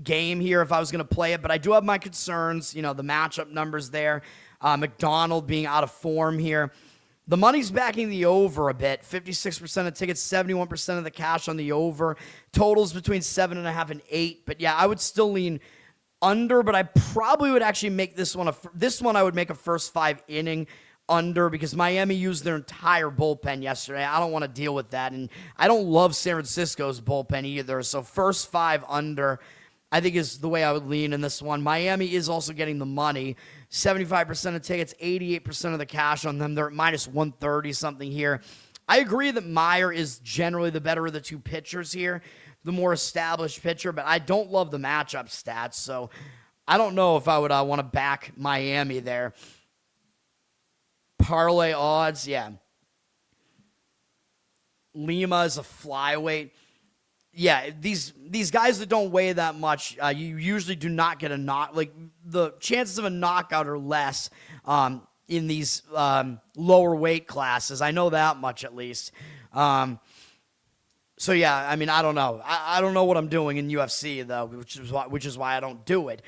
game here if I was going to play it, but I do have my concerns. The matchup numbers there. McDonald being out of form here. The money's backing the over a bit. 56% of tickets, 71% of the cash on the over. Totals between 7.5 and 8. But yeah, I would still lean under, but I probably would actually make this one I would make a first 5 inning under because Miami used their entire bullpen yesterday. I don't want to deal with that, and I don't love San Francisco's bullpen either. So first 5 under, I think, is the way I would lean in this one. Miami is also getting the money. 75% of tickets, 88% of the cash on them. They're at minus 130 something here. I agree that Meyer is generally the better of the 2 pitchers here, the more established pitcher, but I don't love the matchup stats, so I don't know if I would want to back Miami there. Parlay odds, yeah. Lima is a flyweight. Yeah, these guys that don't weigh that much, you usually do not get a knock. Like, the chances of a knockout are less in these lower weight classes. I know that much at least. So yeah, I mean, I don't know. I don't know what I'm doing in UFC though, which is why I don't do it.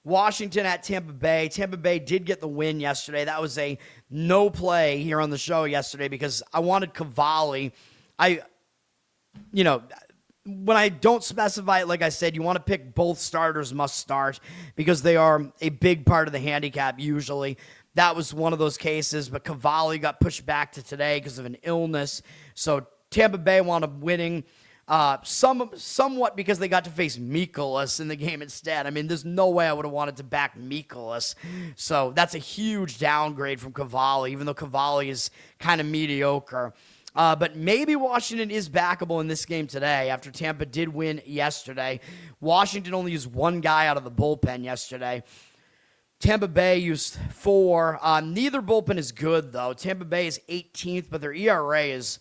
Washington at Tampa Bay. Tampa Bay did get the win yesterday. That was a no play here on the show yesterday because I wanted Cavalli. When I don't specify it, like I said, you want to pick both starters must start because they are a big part of the handicap usually. That was one of those cases, but Cavalli got pushed back to today because of an illness. So Tampa Bay wound up winning somewhat because they got to face Mikolas in the game instead. I mean, there's no way I would have wanted to back Mikolas. So that's a huge downgrade from Cavalli, even though Cavalli is kind of mediocre. But maybe Washington is backable in this game today after Tampa did win yesterday. Washington only used 1 guy out of the bullpen yesterday. Tampa Bay used 4. Neither bullpen is good, though. Tampa Bay is 18th, but their ERA is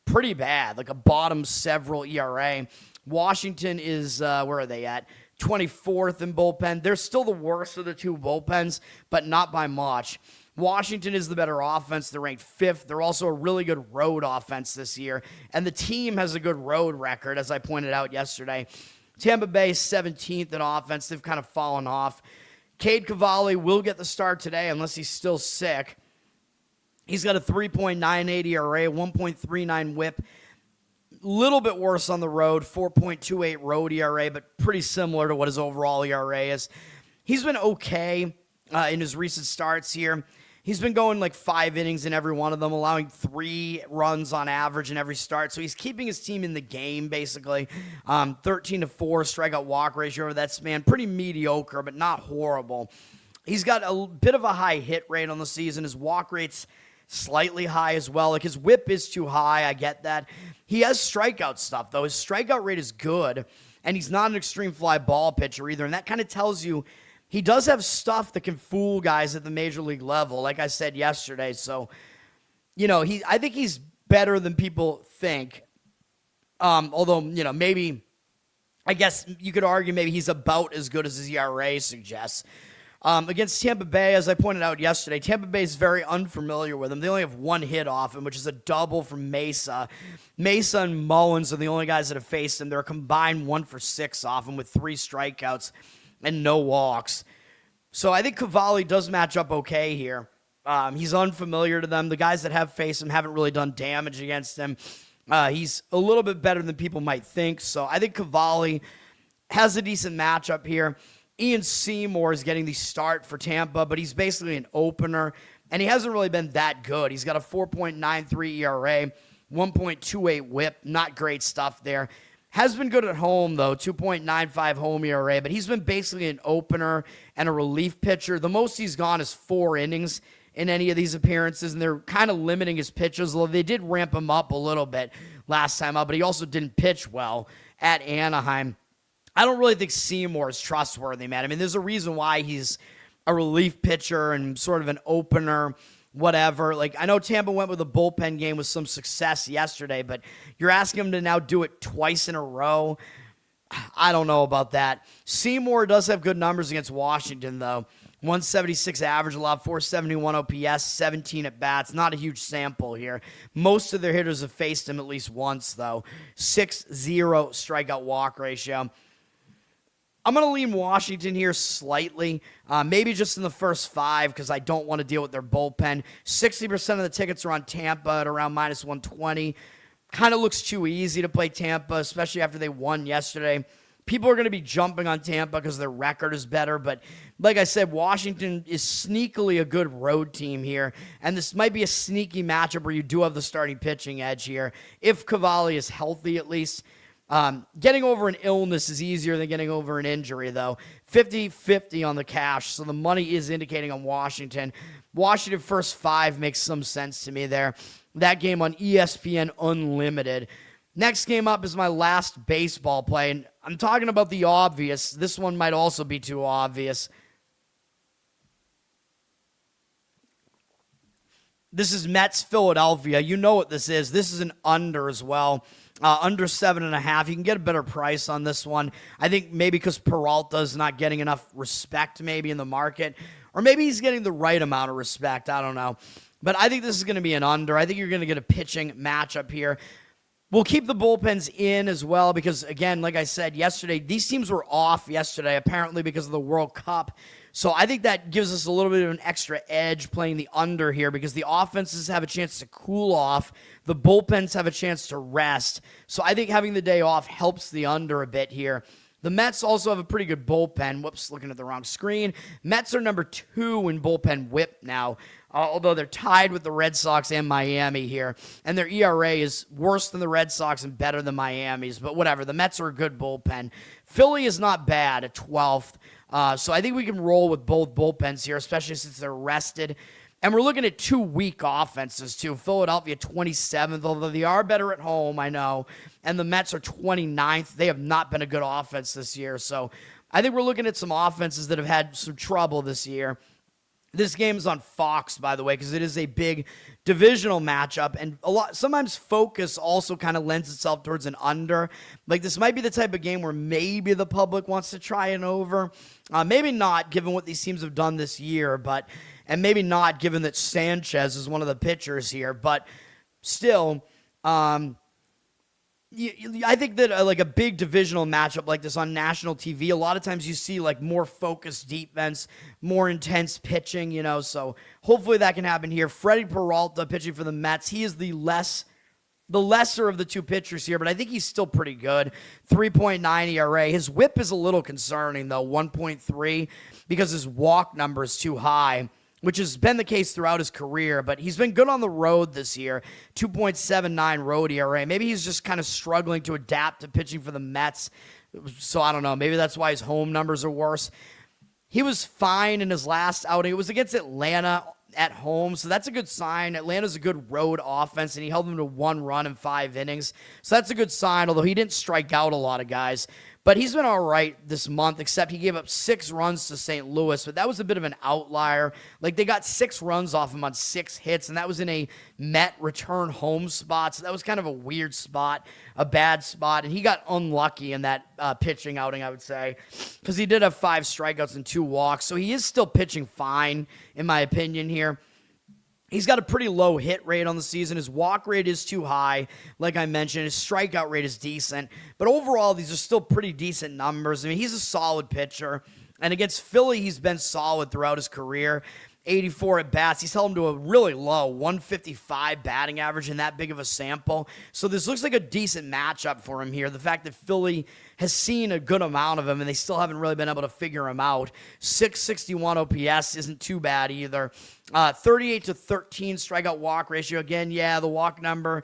pretty bad, like a bottom several ERA. Washington is, where are they at? 24th in bullpen. They're still the worst of the 2 bullpens, but not by much. Washington is the better offense. They're ranked 5th. They're also a really good road offense this year. And the team has a good road record, as I pointed out yesterday. Tampa Bay is 17th in offense. They've kind of fallen off. Cade Cavalli will get the start today unless he's still sick. He's got a 3.98 ERA, 1.39 whip. Little bit worse on the road, 4.28 road ERA, but pretty similar to what his overall ERA is. He's been okay in his recent starts here. He's been going like 5 innings in every one of them, allowing 3 runs on average in every start. So he's keeping his team in the game, basically. 13-4 strikeout walk ratio over that span. Pretty mediocre, but not horrible. He's got a bit of a high hit rate on the season. His walk rate's slightly high as well. Like, his whip is too high. I get that. He has strikeout stuff, though. His strikeout rate is good, and he's not an extreme fly ball pitcher either. And that kind of tells you he does have stuff that can fool guys at the major league level, like I said yesterday. So, I think he's better than people think. Although, maybe, I guess you could argue maybe he's about as good as his ERA suggests. Against Tampa Bay, as I pointed out yesterday, Tampa Bay is very unfamiliar with him. They only have 1 hit off him, which is a double from Mesa. Mesa and Mullins are the only guys that have faced him. They're a combined 1 for 6 off him with 3 strikeouts and no walks. So I think Cavalli does match up okay here. He's unfamiliar to them. The guys that have faced him haven't really done damage against him. He's a little bit better than people might think. So I think Cavalli has a decent matchup here. Ian Seymour is getting the start for Tampa, but he's basically an opener, and he hasn't really been that good. He's got a 4.93 ERA, 1.28 whip, not great stuff there. Has been good at home, though, 2.95 home ERA, but he's been basically an opener and a relief pitcher. The most he's gone is 4 innings in any of these appearances, and they're kind of limiting his pitches, although they did ramp him up a little bit last time out, but he also didn't pitch well at Anaheim. I don't really think Seymour is trustworthy, man. I mean, there's a reason why he's a relief pitcher and sort of an opener, whatever. Like, I know Tampa went with a bullpen game with some success yesterday, but you're asking him to now do it twice in a row. I don't know about that. Seymour does have good numbers against Washington, though. 176 average, allowed 471 OPS, 17 at bats. Not a huge sample here. Most of their hitters have faced him at least once, though. 6-0 strikeout walk ratio. I'm going to lean Washington here slightly, maybe just in the first 5 because I don't want to deal with their bullpen. 60% of the tickets are on Tampa at around minus 120. Kind of looks too easy to play Tampa, especially after they won yesterday. People are going to be jumping on Tampa because their record is better, but like I said, Washington is sneakily a good road team here, and this might be a sneaky matchup where you do have the starting pitching edge here, if Cavalli is healthy at least. Getting over an illness is easier than getting over an injury, though. 50-50 on the cash, so the money is indicating on Washington. Washington first 5 makes some sense to me there. That game on ESPN Unlimited. Next game up is my last baseball play, and I'm talking about the obvious. This one might also be too obvious. This is Mets-Philadelphia. You know what this is. This is an under as well. Under 7.5. You can get a better price on this one. I think maybe because Peralta is not getting enough respect maybe in the market, or maybe he's getting the right amount of respect. I don't know. But I think this is going to be an under. I think you're going to get a pitching matchup here. We'll keep the bullpens in as well because, again, like I said yesterday, these teams were off yesterday apparently because of the World Cup. So I think that gives us a little bit of an extra edge playing the under here because the offenses have a chance to cool off. The bullpens have a chance to rest. So I think having the day off helps the under a bit here. The Mets also have a pretty good bullpen. Whoops, looking at the wrong screen. Mets are number 2 in bullpen whip now, although they're tied with the Red Sox and Miami here. And their ERA is worse than the Red Sox and better than Miami's. But whatever, the Mets are a good bullpen. Philly is not bad at 12th. So I think we can roll with both bullpens here, especially since they're rested. And we're looking at 2 weak offenses, too. Philadelphia 27th, although they are better at home, I know. And the Mets are 29th. They have not been a good offense this year. So I think we're looking at some offenses that have had some trouble this year. This game is on Fox, by the way, because it is a big divisional matchup, and sometimes focus also kind of lends itself towards an under. Like, this might be the type of game where maybe the public wants to try an over. Maybe not, given what these teams have done this year, and maybe not, given that Sanchez is one of the pitchers here. But still, I think that like a big divisional matchup like this on national TV, a lot of times you see like more focused defense, more intense pitching, so hopefully that can happen here. Freddy Peralta pitching for the Mets. He is the lesser of the 2 pitchers here, but I think he's still pretty good. 3.9 ERA. His whip is a little concerning, though, 1.3, because his walk number is too high, which has been the case throughout his career, but he's been good on the road this year. 2.79 road ERA. Maybe he's just kind of struggling to adapt to pitching for the Mets. So I don't know. Maybe that's why his home numbers are worse. He was fine in his last outing. It was against Atlanta at home, so that's a good sign. Atlanta's a good road offense, and he held them to 1 run in 5 innings. So that's a good sign, although he didn't strike out a lot of guys. But he's been all right this month, except he gave up 6 runs to St. Louis, but that was a bit of an outlier. Like, they got 6 runs off him on 6 hits, and that was in a Met return home spot, so that was kind of a weird spot, a bad spot, and he got unlucky in that pitching outing, I would say, because he did have 5 strikeouts and 2 walks, so he is still pitching fine, in my opinion here. He's got a pretty low hit rate on the season. His walk rate is too high, like I mentioned. His strikeout rate is decent. But overall, these are still pretty decent numbers. I mean, he's a solid pitcher. And against Philly, he's been solid throughout his career. 84 at bats. He's held him to a really low 155 batting average in that big of a sample. So this looks like a decent matchup for him here. The fact that Philly has seen a good amount of him and they still haven't really been able to figure him out. 661 OPS isn't too bad either. 38 to 13 strikeout walk ratio. Again, yeah, the walk number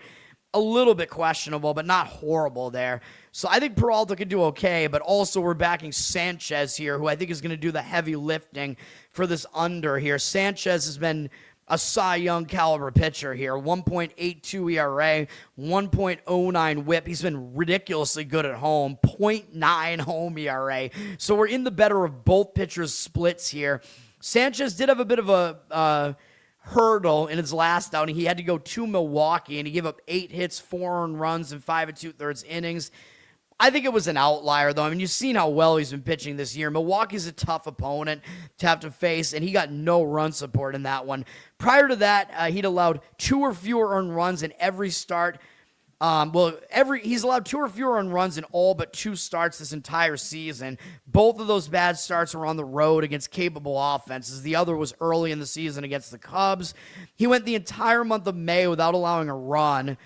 a little bit questionable, but not horrible there. So I think Peralta could do okay, but also we're backing Sanchez here, who I think is going to do the heavy lifting for this under here. Sanchez has been a Cy Young caliber pitcher here. 1.82 ERA, 1.09 whip. He's been ridiculously good at home. 0.9 home ERA. So we're in the better of both pitchers' splits here. Sanchez did have a bit of a hurdle in his last outing. He had to go to Milwaukee, and he gave up 8 hits, 4 earned runs, and 5 2/3 innings. I think it was an outlier, though. I mean, you've seen how well he's been pitching this year. Milwaukee's a tough opponent to have to face, and he got no run support in that one. Prior to that, he'd allowed 2 or fewer earned runs in every start. He's allowed 2 or fewer earned runs in all but 2 starts this entire season. Both of those bad starts were on the road against capable offenses. The other was early in the season against the Cubs. He went the entire month of May without allowing a run.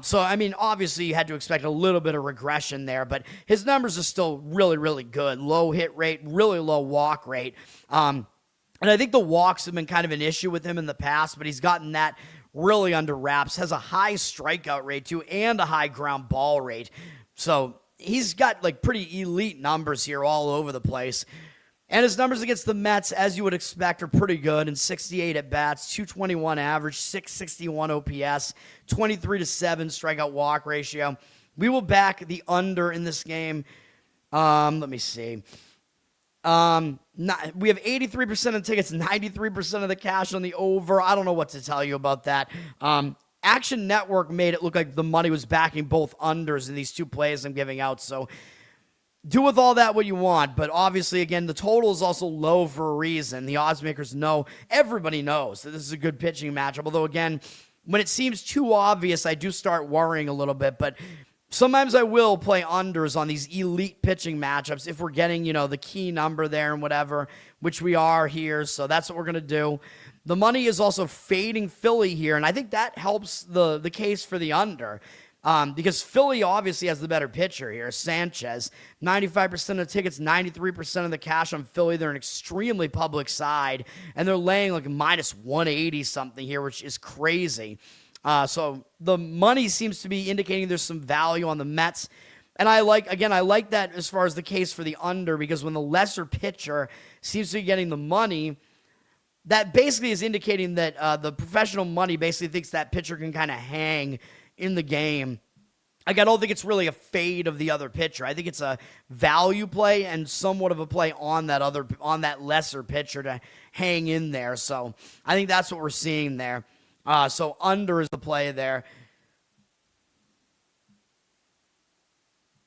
So, I mean, obviously you had to expect a little bit of regression there, but his numbers are still really, really good. Low hit rate, really low walk rate. And I think the walks have been kind of an issue with him in the past, but he's gotten that really under wraps. Has a high strikeout rate too, and a high ground ball rate. So he's got like pretty elite numbers here all over the place. And his numbers against the Mets, as you would expect, are pretty good. In 68 at-bats, 221 average, 661 OPS, 23-7 strikeout walk ratio. We will back the under in this game. Let me see. We have 83% of tickets, 93% of the cash on the over. I don't know what to tell you about that. Action Network made it look like the money was backing both unders in these 2 plays I'm giving out. So do with all that what you want, but obviously, again, the total is also low for a reason. The odds makers know, everybody knows that this is a good pitching matchup, although, again, when it seems too obvious, I do start worrying a little bit, but sometimes I will play unders on these elite pitching matchups if we're getting, the key number there and whatever, which we are here, so that's what we're going to do. The money is also fading Philly here, and I think that helps the case for the under. Because Philly obviously has the better pitcher here, Sanchez. 95% of the tickets, 93% of the cash on Philly. They're an extremely public side, and they're laying like minus 180 something here, which is crazy. So the money seems to be indicating there's some value on the Mets. And I like that as far as the case for the under, because when the lesser pitcher seems to be getting the money, that basically is indicating that the professional money basically thinks that pitcher can kind of hang in the game. Like, I don't think it's really a fade of the other pitcher. I think it's a value play and somewhat of a play on that lesser pitcher to hang in there. So I think that's what we're seeing there. So under is the play there.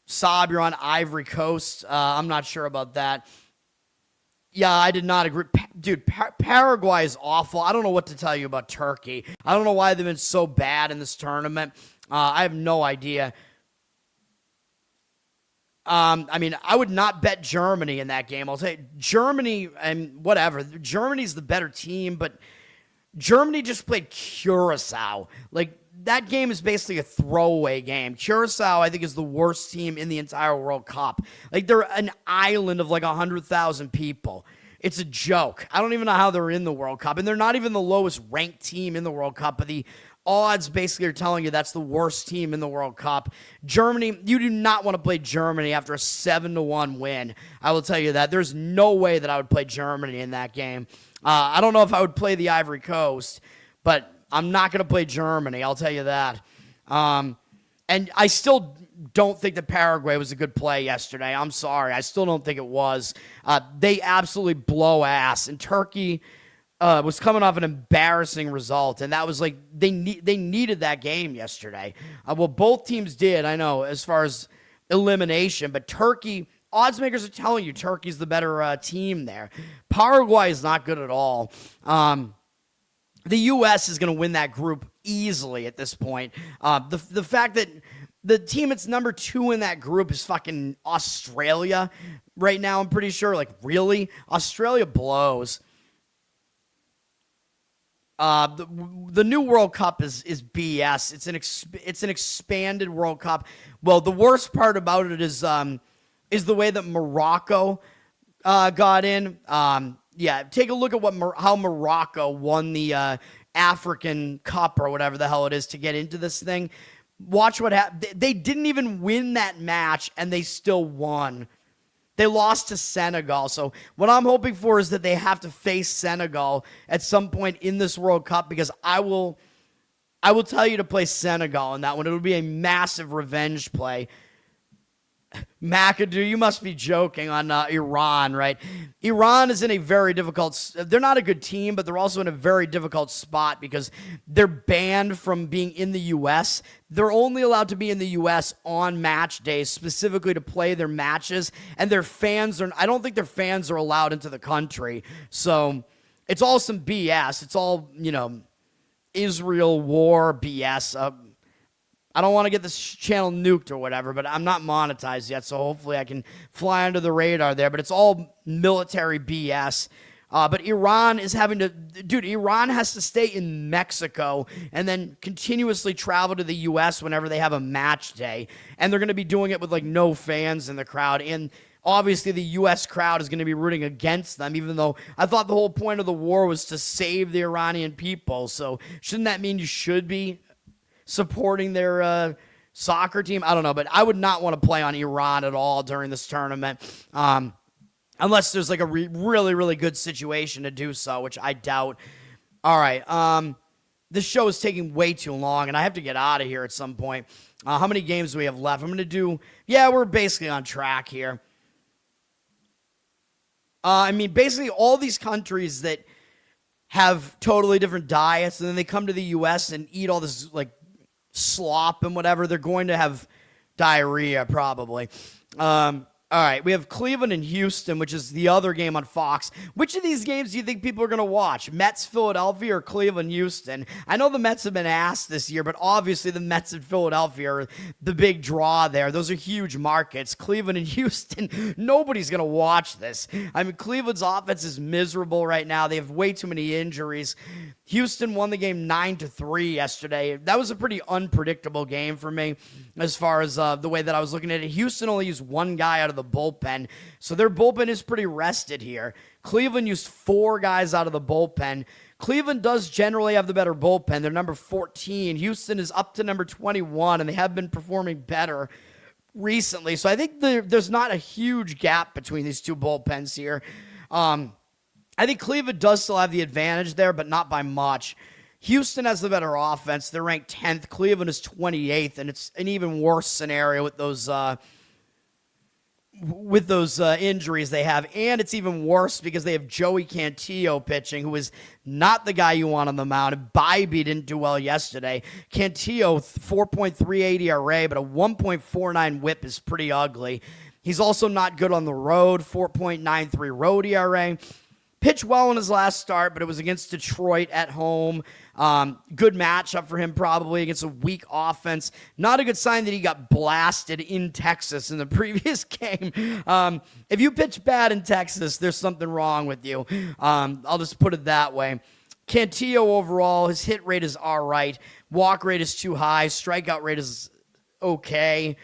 Saab, you're on Ivory Coast. I'm not sure about that. Yeah, I did not agree. Dude, Paraguay is awful. I don't know what to tell you about Turkey. I don't know why they've been so bad in this tournament. I have no idea. I mean, I would not bet Germany in that game. I'll say Germany, and whatever. Germany's the better team, but Germany just played Curacao. Like, that game is basically a throwaway game. Curacao, I think, is the worst team in the entire World Cup. Like, they're an island of like 100,000 people. It's a joke. I don't even know how they're in the World Cup. And they're not even the lowest ranked team in the World Cup, but the odds basically are telling you that's the worst team in the World Cup. Germany, you do not want to play Germany after a 7-1 win. I will tell you that. There's no way that I would play Germany in that game. I don't know if I would play the Ivory Coast, but I'm not going to play Germany, I'll tell you that. And I still don't think that Paraguay was a good play yesterday. I'm sorry. I still don't think it was. They absolutely blow ass. And Turkey was coming off an embarrassing result, and that was like they needed that game yesterday. Well, both teams did, I know, as far as elimination, but Turkey, odds makers are telling you Turkey's the better team there. Paraguay is not good at all. The U.S. is going to win that group easily at this point. The fact that the team that's number 2 in that group is fucking Australia right now, I'm pretty sure. Like, really? Australia blows. The new World Cup is BS. It's an expanded World Cup. Well, the worst part about it is the way that Morocco got in. Yeah, take a look at how Morocco won the African Cup or whatever the hell it is to get into this thing. Watch what happened. They didn't even win that match, and they still won. They lost to Senegal. So what I'm hoping for is that they have to face Senegal at some point in this World Cup, because I will tell you to play Senegal in that one. It'll be a massive revenge play. McAdoo, you must be joking on Iran, right? Iran is in a very difficult. They're not a good team, but they're also in a very difficult spot because they're banned from being in the U.S. They're only allowed to be in the U.S. on match days, specifically to play their matches, and their fans are. I don't think their fans are allowed into the country. So it's all some BS. It's all Israel war BS. I don't want to get this channel nuked or whatever, but I'm not monetized yet, so hopefully I can fly under the radar there. But it's all military BS. But Iran is having to... Dude, Iran has to stay in Mexico and then continuously travel to the U.S. whenever they have a match day. And they're going to be doing it with, no fans in the crowd. And obviously the U.S. crowd is going to be rooting against them, even though I thought the whole point of the war was to save the Iranian people. So shouldn't that mean you should be supporting their soccer team? I don't know, but I would not want to play on Iran at all during this tournament, unless there's a really, really good situation to do so, which I doubt. All right, this show is taking way too long, and I have to get out of here at some point. How many games do we have left? I'm going to do, we're basically on track here. Basically all these countries that have totally different diets, and then they come to the U.S. and eat all this, slop and whatever, they're going to have diarrhea probably. All right, we have Cleveland and Houston, which is the other game on Fox. Which of these games do you think people are going to watch? Mets, Philadelphia, or Cleveland, Houston? I know the Mets have been asked this year, but obviously the Mets and Philadelphia are the big draw there. Those are huge markets. Cleveland and Houston, nobody's going to watch this. Cleveland's offense is miserable right now. They have way too many injuries. Houston won the game 9-3 yesterday. That was a pretty unpredictable game for me as far as the way that I was looking at it. Houston only used one guy out of the bullpen, so their bullpen is pretty rested here. Cleveland used 4 guys out of the bullpen. Cleveland does generally have the better bullpen. They're number 14. Houston is up to number 21, and they have been performing better recently. So I think there's not a huge gap between these two bullpens here. I think Cleveland does still have the advantage there, but not by much. Houston has the better offense. They're ranked 10th. Cleveland is 28th, and it's an even worse scenario with those injuries they have. And it's even worse because they have Joey Cantillo pitching, who is not the guy you want on the mound. Bybee didn't do well yesterday. Cantillo, 4.38 ERA, but a 1.49 whip is pretty ugly. He's also not good on the road, 4.93 road ERA. Pitched well in his last start, but it was against Detroit at home. Good matchup for him probably against a weak offense. Not a good sign that he got blasted in Texas in the previous game. If you pitch bad in Texas, there's something wrong with you. I'll just put it that way. Cantillo overall, his hit rate is all right. Walk rate is too high. Strikeout rate is okay.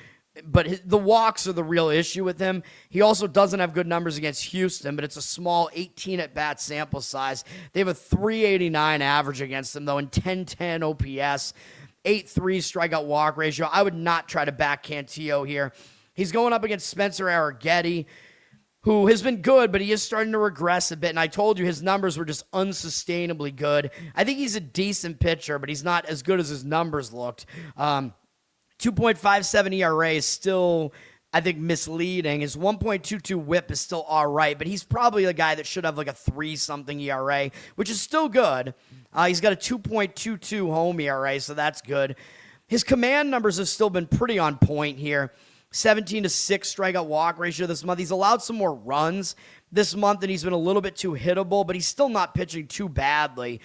But the walks are the real issue with him. He also doesn't have good numbers against Houston, but it's a small 18 at-bat sample size. They have a 389 average against them, though, and 1010 OPS, 8.3 strikeout walk ratio. I would not try to back Cantillo here. He's going up against Spencer Arrighetti, who has been good, but he is starting to regress a bit. And I told you his numbers were just unsustainably good. I think he's a decent pitcher, but he's not as good as his numbers looked. 2.57 ERA is still, I think, misleading. His 1.22 whip is still all right, but he's probably a guy that should have a 3-something ERA, which is still good. He's got a 2.22 home ERA, so that's good. His command numbers have still been pretty on point here. 17-6 strikeout walk ratio this month. He's allowed some more runs this month, and he's been a little bit too hittable, but he's still not pitching too badly,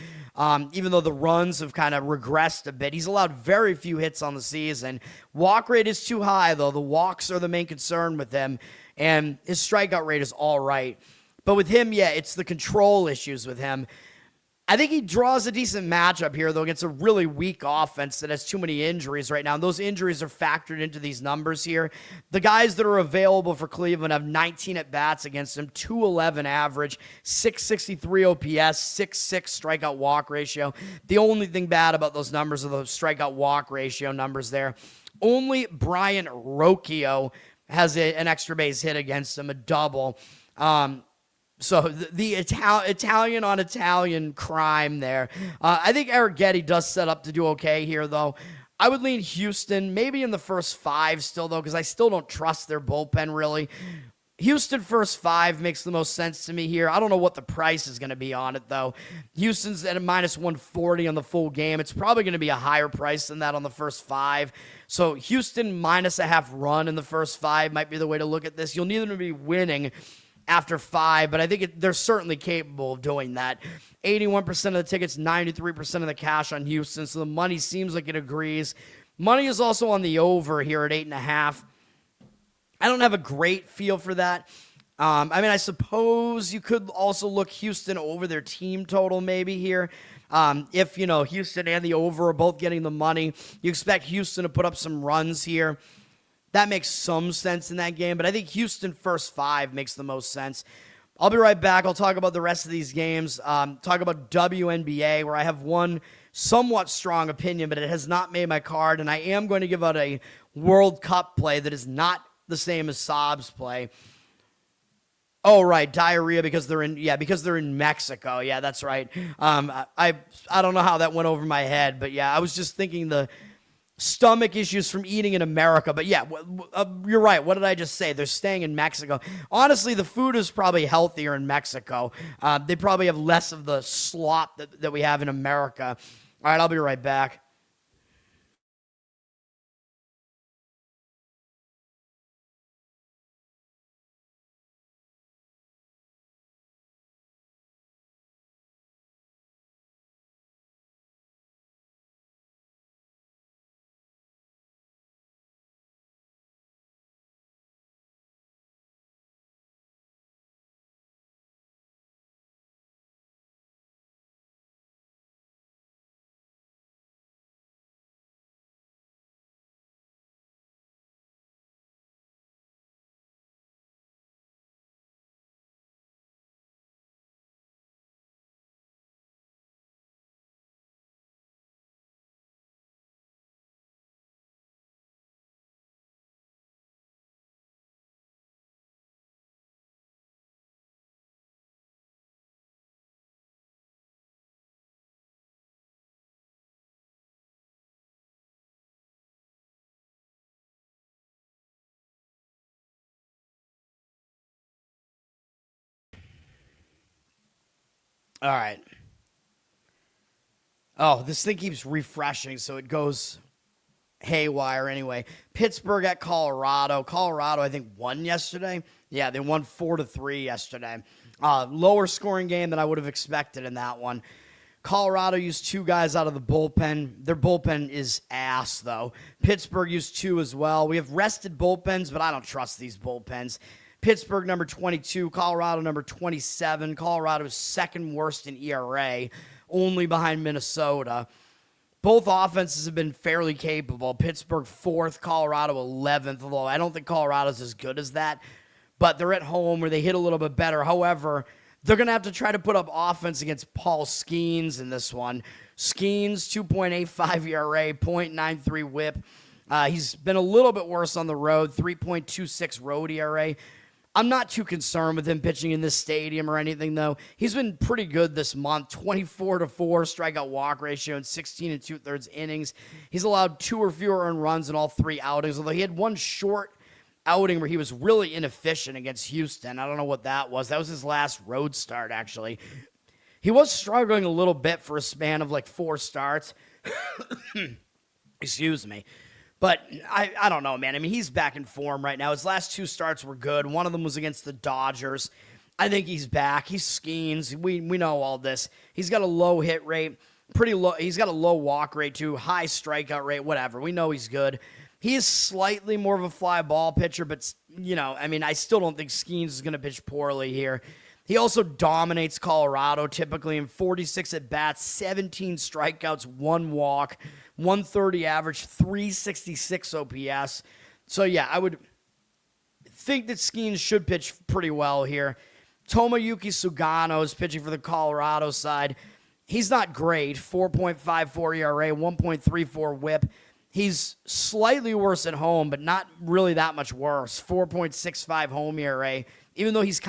even though the runs have kind of regressed a bit. He's allowed very few hits on the season. Walk rate is too high, though. The walks are the main concern with him, and his strikeout rate is all right. But with him, it's the control issues with him. I think he draws a decent matchup here, though, against a really weak offense that has too many injuries right now. And those injuries are factored into these numbers here. The guys that are available for Cleveland have 19 at-bats against him, 211 average, 663 OPS, 6.6 strikeout walk ratio. The only thing bad about those numbers are those strikeout walk ratio numbers there. Only Brian Rocchio has an extra base hit against him, a double. So the Italian on Italian crime there. I think Arrighetti does set up to do okay here, though. I would lean Houston, maybe in the first 5 still, though, because I still don't trust their bullpen, really. Houston first 5 makes the most sense to me here. I don't know what the price is going to be on it, though. Houston's at a minus 140 on the full game. It's probably going to be a higher price than that on the first 5. So Houston minus a half run in the first 5 might be the way to look at this. You'll need them to be winning after 5, but I think they're certainly capable of doing that. 81% of the tickets, 93% of the cash on Houston, so the money seems like it agrees. Money is also on the over here at 8.5. I don't have a great feel for that. I suppose you could also look Houston over their team total maybe here. If, Houston and the over are both getting the money, you expect Houston to put up some runs here. That makes some sense in that game, but I think Houston first 5 makes the most sense. I'll be right back. I'll talk about the rest of these games. Talk about WNBA, where I have one somewhat strong opinion, but it has not made my card, and I am going to give out a World Cup play that is not the same as Saab's play. Oh, right, diarrhea because they're in Mexico. Yeah, that's right. I don't know how that went over my head, but yeah, I was just thinking the stomach issues from eating in America. But yeah, you're right. What did I just say? They're staying in Mexico. Honestly, the food is probably healthier in Mexico. They probably have less of the slop that we have in America. All right, I'll be right back. All right. Oh, this thing keeps refreshing, so it goes haywire anyway. Pittsburgh at Colorado. Colorado, I think, won yesterday. Yeah, they won 4-3 yesterday. Lower scoring game than I would have expected in that one. Colorado used 2 guys out of the bullpen. Their bullpen is ass, though. Pittsburgh used 2 as well. We have rested bullpens, but I don't trust these bullpens. Pittsburgh, number 22. Colorado, number 27. Colorado is second worst in ERA, only behind Minnesota. Both offenses have been fairly capable. Pittsburgh 4th, Colorado 11th, although I don't think Colorado's as good as that. But they're at home where they hit a little bit better. However, they're going to have to try to put up offense against Paul Skeens in this one. Skeens, 2.85 ERA, .93 whip. He's been a little bit worse on the road, 3.26 road ERA. I'm not too concerned with him pitching in this stadium or anything, though. He's been pretty good this month, 24-4 strikeout walk ratio in 16 2/3 innings. He's allowed 2 or fewer earned runs in all 3 outings, although he had one short outing where he was really inefficient against Houston. I don't know what that was. That was his last road start, actually. He was struggling a little bit for a span of like 4 starts. Excuse me. But I don't know, man. I mean, he's back in form right now. His last 2 starts were good. One of them was against the Dodgers. I think he's back. He's Skeens. We know all this. He's got a low hit rate, pretty low. He's got a low walk rate too, high strikeout rate, whatever. We know he's good. He is slightly more of a fly ball pitcher, but, I still don't think Skeens is going to pitch poorly here. He also dominates Colorado typically in 46 at-bats, 17 strikeouts, 1 walk, 130 average, 366 OPS. So, yeah, I would think that Skeens should pitch pretty well here. Tomoyuki Sugano is pitching for the Colorado side. He's not great, 4.54 ERA, 1.34 whip. He's slightly worse at home, but not really that much worse, 4.65 home ERA. Even though he's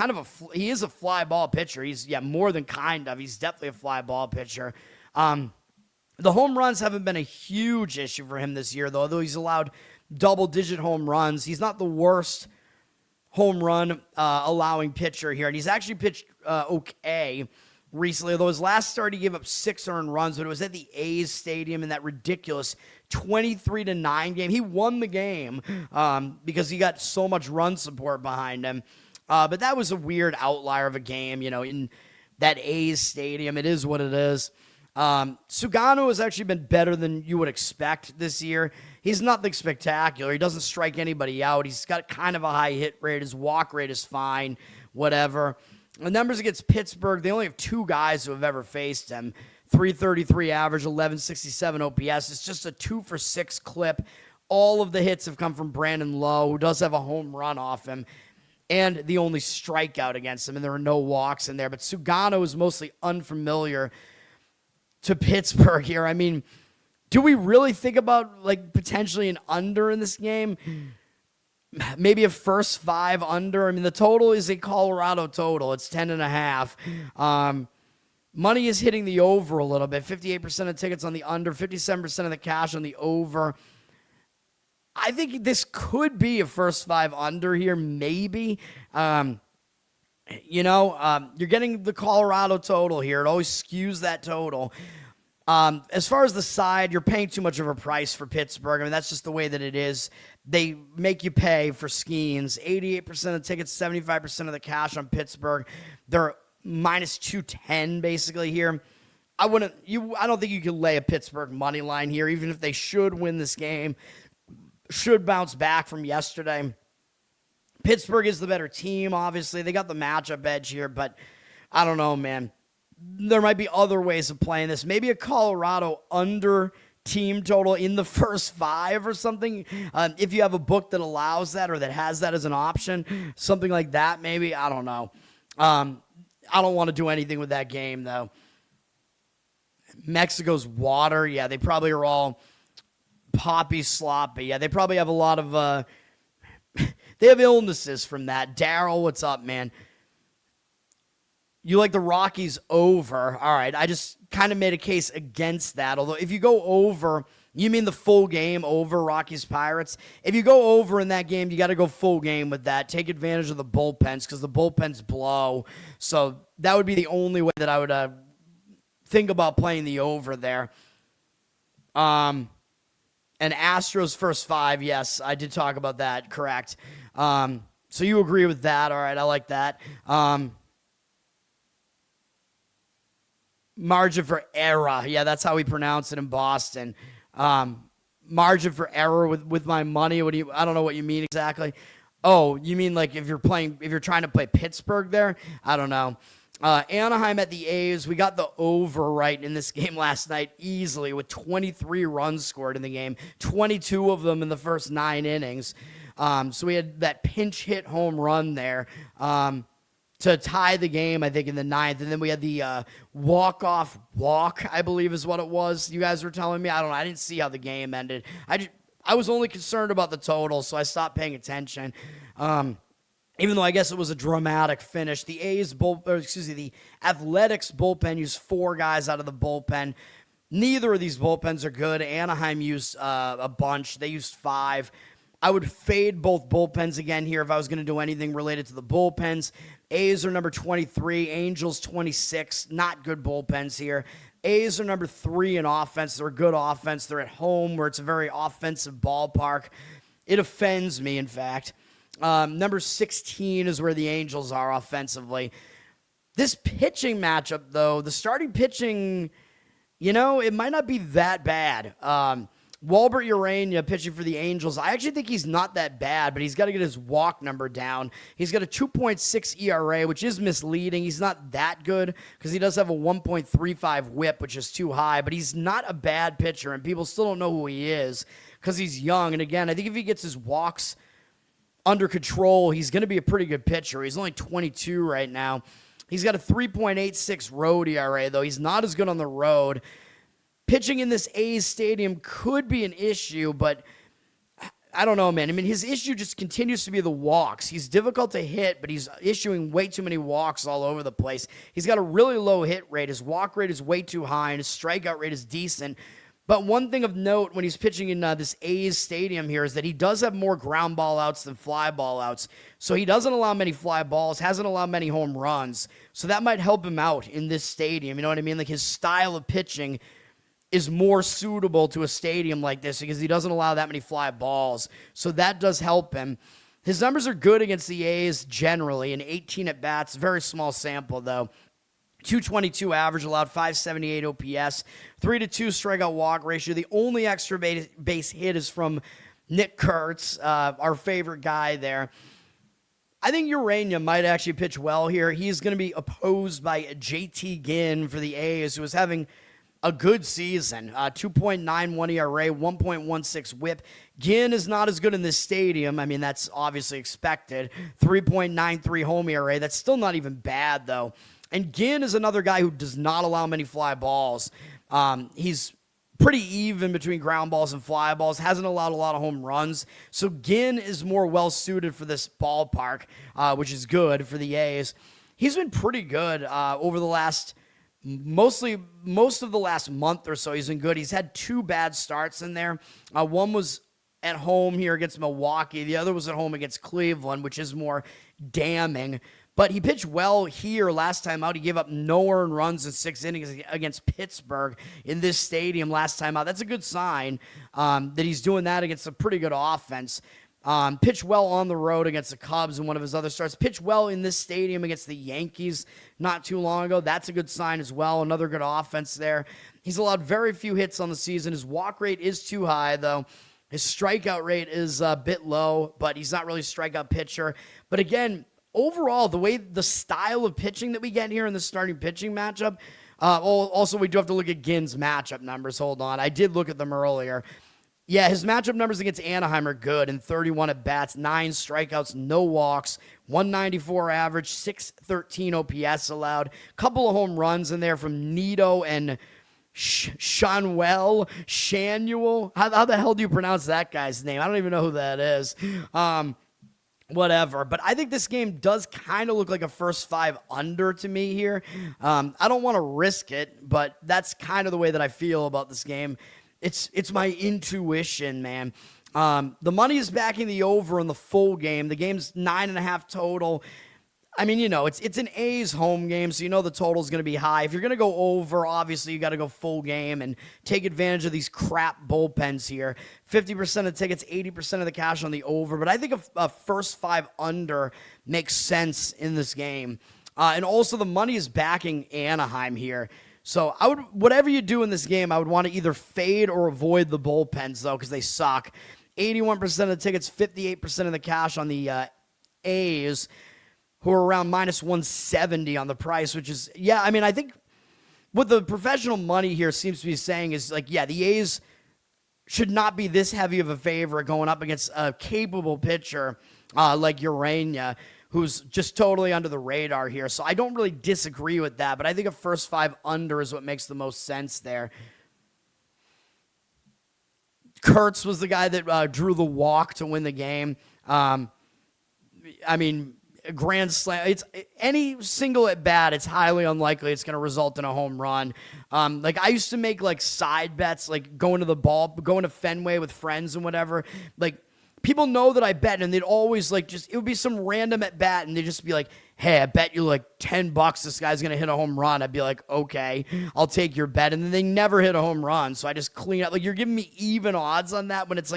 he is a fly ball pitcher. He's, more than kind of. He's definitely a fly ball pitcher. The home runs haven't been a huge issue for him this year, though. Although he's allowed double-digit home runs, he's not the worst home run allowing pitcher here. And he's actually pitched okay recently, although his last start he gave up 6 earned runs, but it was at the A's stadium in that ridiculous 23-9 game. He won the game because he got so much run support behind him. But that was a weird outlier of a game, in that A's stadium. It is what it is. Sugano has actually been better than you would expect this year. He's nothing spectacular. He doesn't strike anybody out. He's got kind of a high hit rate. His walk rate is fine, whatever. The numbers against Pittsburgh, they only have 2 guys who have ever faced him. 333 average, 1167 OPS. It's just a 2-for-6 clip. All of the hits have come from Brandon Lowe, who does have a home run off him, and the only strikeout against him, and there are no walks in there. But Sugano is mostly unfamiliar to Pittsburgh here. I mean, do we really think about potentially an under in this game? Maybe a first 5 under. I mean, the total is a Colorado total. It's 10.5. Money is hitting the over a little bit. 58% of tickets on the under, 57% of the cash on the over. I think this could be a first 5 under here, maybe. You're getting the Colorado total here. It always skews that total. As far as the side, you're paying too much of a price for Pittsburgh. I mean, that's just the way that it is. They make you pay for Skeens. 88% of tickets, 75% of the cash on Pittsburgh. They're minus 210 basically here. I don't think you can lay a Pittsburgh money line here, even if they should win this game, should bounce back from yesterday. Pittsburgh is the better team, obviously. They got the matchup edge here, but I don't know, man. There might be other ways of playing this. Maybe a Colorado under team total in the first 5 or something. If you have a book that allows that or that has that as an option, something like that, maybe. I don't know. I don't want to do anything with that game, though. Mexico's water. Yeah, they probably are all poppy sloppy. Yeah, they probably have a lot of... they have illnesses from that. Daryl, what's up, man? You like the Rockies over. All right, I just kind of made a case against that. Although if you go over, you mean the full game over Rockies-Pirates? If you go over in that game, you got to go full game with that. Take advantage of the bullpens because the bullpens blow. So that would be the only way that I would think about playing the over there. And Astros first 5, yes, I did talk about that, correct. So you agree with that. All right, I like that. Margin for error. Yeah, that's how we pronounce it in Boston. Margin for error with my money. I don't know what you mean exactly. Oh, you mean like if you're trying to play Pittsburgh there? I don't know. Anaheim at the A's. We got the over right in this game last night easily with 23 runs scored in the game, 22 of them in the first 9 innings. So we had that pinch hit home run there to tie the game, I think, in the 9th. And then we had the walk-off walk, I believe is what it was. You guys were telling me. I don't know. I didn't see how the game ended. I was only concerned about the total, so I stopped paying attention. Even though I guess it was a dramatic finish. The the Athletics bullpen used 4 guys out of the bullpen. Neither of these bullpens are good. Anaheim used a bunch. They used 5. I would fade both bullpens again here if I was going to do anything related to the bullpens. A's are number 23, Angels 26. Not good bullpens here. A's are number 3 in offense. They're a good offense. They're at home where it's a very offensive ballpark. It offends me, in fact. Number 16 is where the Angels are offensively. This pitching matchup, though, the starting pitching, it might not be that bad. Walbert Urania pitching for the Angels. I actually think he's not that bad, but he's got to get his walk number down. He's got a 2.6 ERA, which is misleading. He's not that good because he does have a 1.35 whip, which is too high, but he's not a bad pitcher, and people still don't know who he is because he's young. And again, I think if he gets his walks under control, he's going to be a pretty good pitcher. He's only 22 right now. He's got a 3.86 road ERA, though. He's not as good on the road. Pitching in this A's stadium could be an issue, but I don't know, man. I mean, his issue just continues to be the walks. He's difficult to hit, but he's issuing way too many walks all over the place. He's got a really low hit rate. His walk rate is way too high, and his strikeout rate is decent. But one thing of note when he's pitching in this A's stadium here is that he does have more ground ball outs than fly ball outs. So he doesn't allow many fly balls, hasn't allowed many home runs. So that might help him out in this stadium. You know what I mean? Like his style of pitching is more suitable to a stadium like this because he doesn't allow that many fly balls. So that does help him. His numbers are good against the A's generally, in 18 at-bats. Very small sample, though. 222 average, allowed 578 OPS, 3-2 strikeout walk ratio. The only extra base hit is from Nick Kurtz, our favorite guy there. I think Urania might actually pitch well here. He's going to be opposed by JT Ginn for the A's, who is having a good season. 2.91 ERA, 1.16 whip. Ginn is not as good in this stadium. I mean, that's obviously expected. 3.93 home ERA. That's still not even bad, though. And Ginn is another guy who does not allow many fly balls. He's pretty even between ground balls and fly balls. Hasn't allowed a lot of home runs. So Ginn is more well-suited for this ballpark, which is good for the A's. He's been pretty good over the last, most of the last month or so. He's been good. He's had 2 bad starts in there. One was at home here against Milwaukee. The other was at home against Cleveland, which is more damning. But he pitched well here last time out. He gave up no earned runs in 6 innings against Pittsburgh in this stadium last time out. That's a good sign that he's doing that against a pretty good offense. Pitched well on the road against the Cubs in one of his other starts. Pitched well in this stadium against the Yankees not too long ago. That's a good sign as well. Another good offense there. He's allowed very few hits on the season. His walk rate is too high, though. His strikeout rate is a bit low, but he's not really a strikeout pitcher. But again, overall, the style of pitching that we get here in the starting pitching matchup, also we do have to look at Ginn's matchup numbers. Hold on. I did look at them earlier. Yeah, his matchup numbers against Anaheim are good in 31 at-bats, 9 strikeouts, no walks, 194 average, 613 OPS allowed. Couple of home runs in there from Nito and Shanuel. How the hell do you pronounce that guy's name? I don't even know who that is. Whatever. But I think this game does kind of look like a first 5 under to me here. I don't want to risk it, but that's kind of the way that I feel about this game. It's my intuition, man. The money is backing the over in the full game. The game's 9.5 total. I mean, it's an A's home game, so the total's going to be high. If you're going to go over, obviously you got to go full game and take advantage of these crap bullpens here. 50% of tickets, 80% of the cash on the over. But I think a first 5 under makes sense in this game. And also the money is backing Anaheim here. So whatever you do in this game, I would want to either fade or avoid the bullpens, though, because they suck. 81% of the tickets, 58% of the cash on the A's, who are around minus 170 on the price, which is, I think what the professional money here seems to be saying is, the A's should not be this heavy of a favorite going up against a capable pitcher like Urania, who's just totally under the radar here. So I don't really disagree with that, but I think a first 5 under is what makes the most sense there. Kurtz was the guy that drew the walk to win the game. A grand slam. It's any single at bat. It's highly unlikely it's going to result in a home run. I used to make side bets, going to Fenway with friends and whatever. People know that I bet, and they'd always it would be some random at bat, and they'd just be like, "Hey, I bet you $10 this guy's gonna hit a home run." I'd be like, "Okay, I'll take your bet," and then they never hit a home run. So I just clean up. You're giving me even odds on that when it's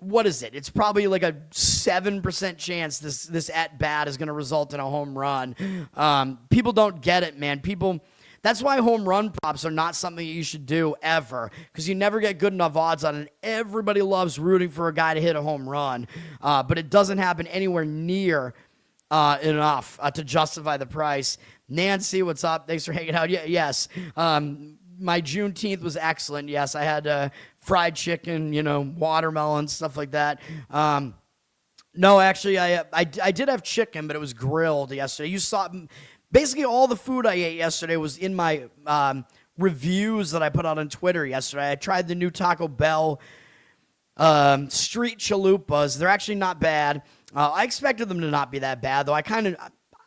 what is it? It's probably a 7% chance this at bat is going to result in a home run. People don't get it, man. That's why home run props are not something you should do ever, because you never get good enough odds on it. Everybody loves rooting for a guy to hit a home run, but it doesn't happen anywhere near enough to justify the price. Nancy, what's up? Thanks for hanging out. Yes. My Juneteenth was excellent. Yes, I had fried chicken, watermelon, stuff like that. No, actually, I did have chicken, but it was grilled yesterday. You saw basically all the food I ate yesterday was in my reviews that I put out on Twitter yesterday. I tried the new Taco Bell street chalupas. They're actually not bad. I expected them to not be that bad, though. I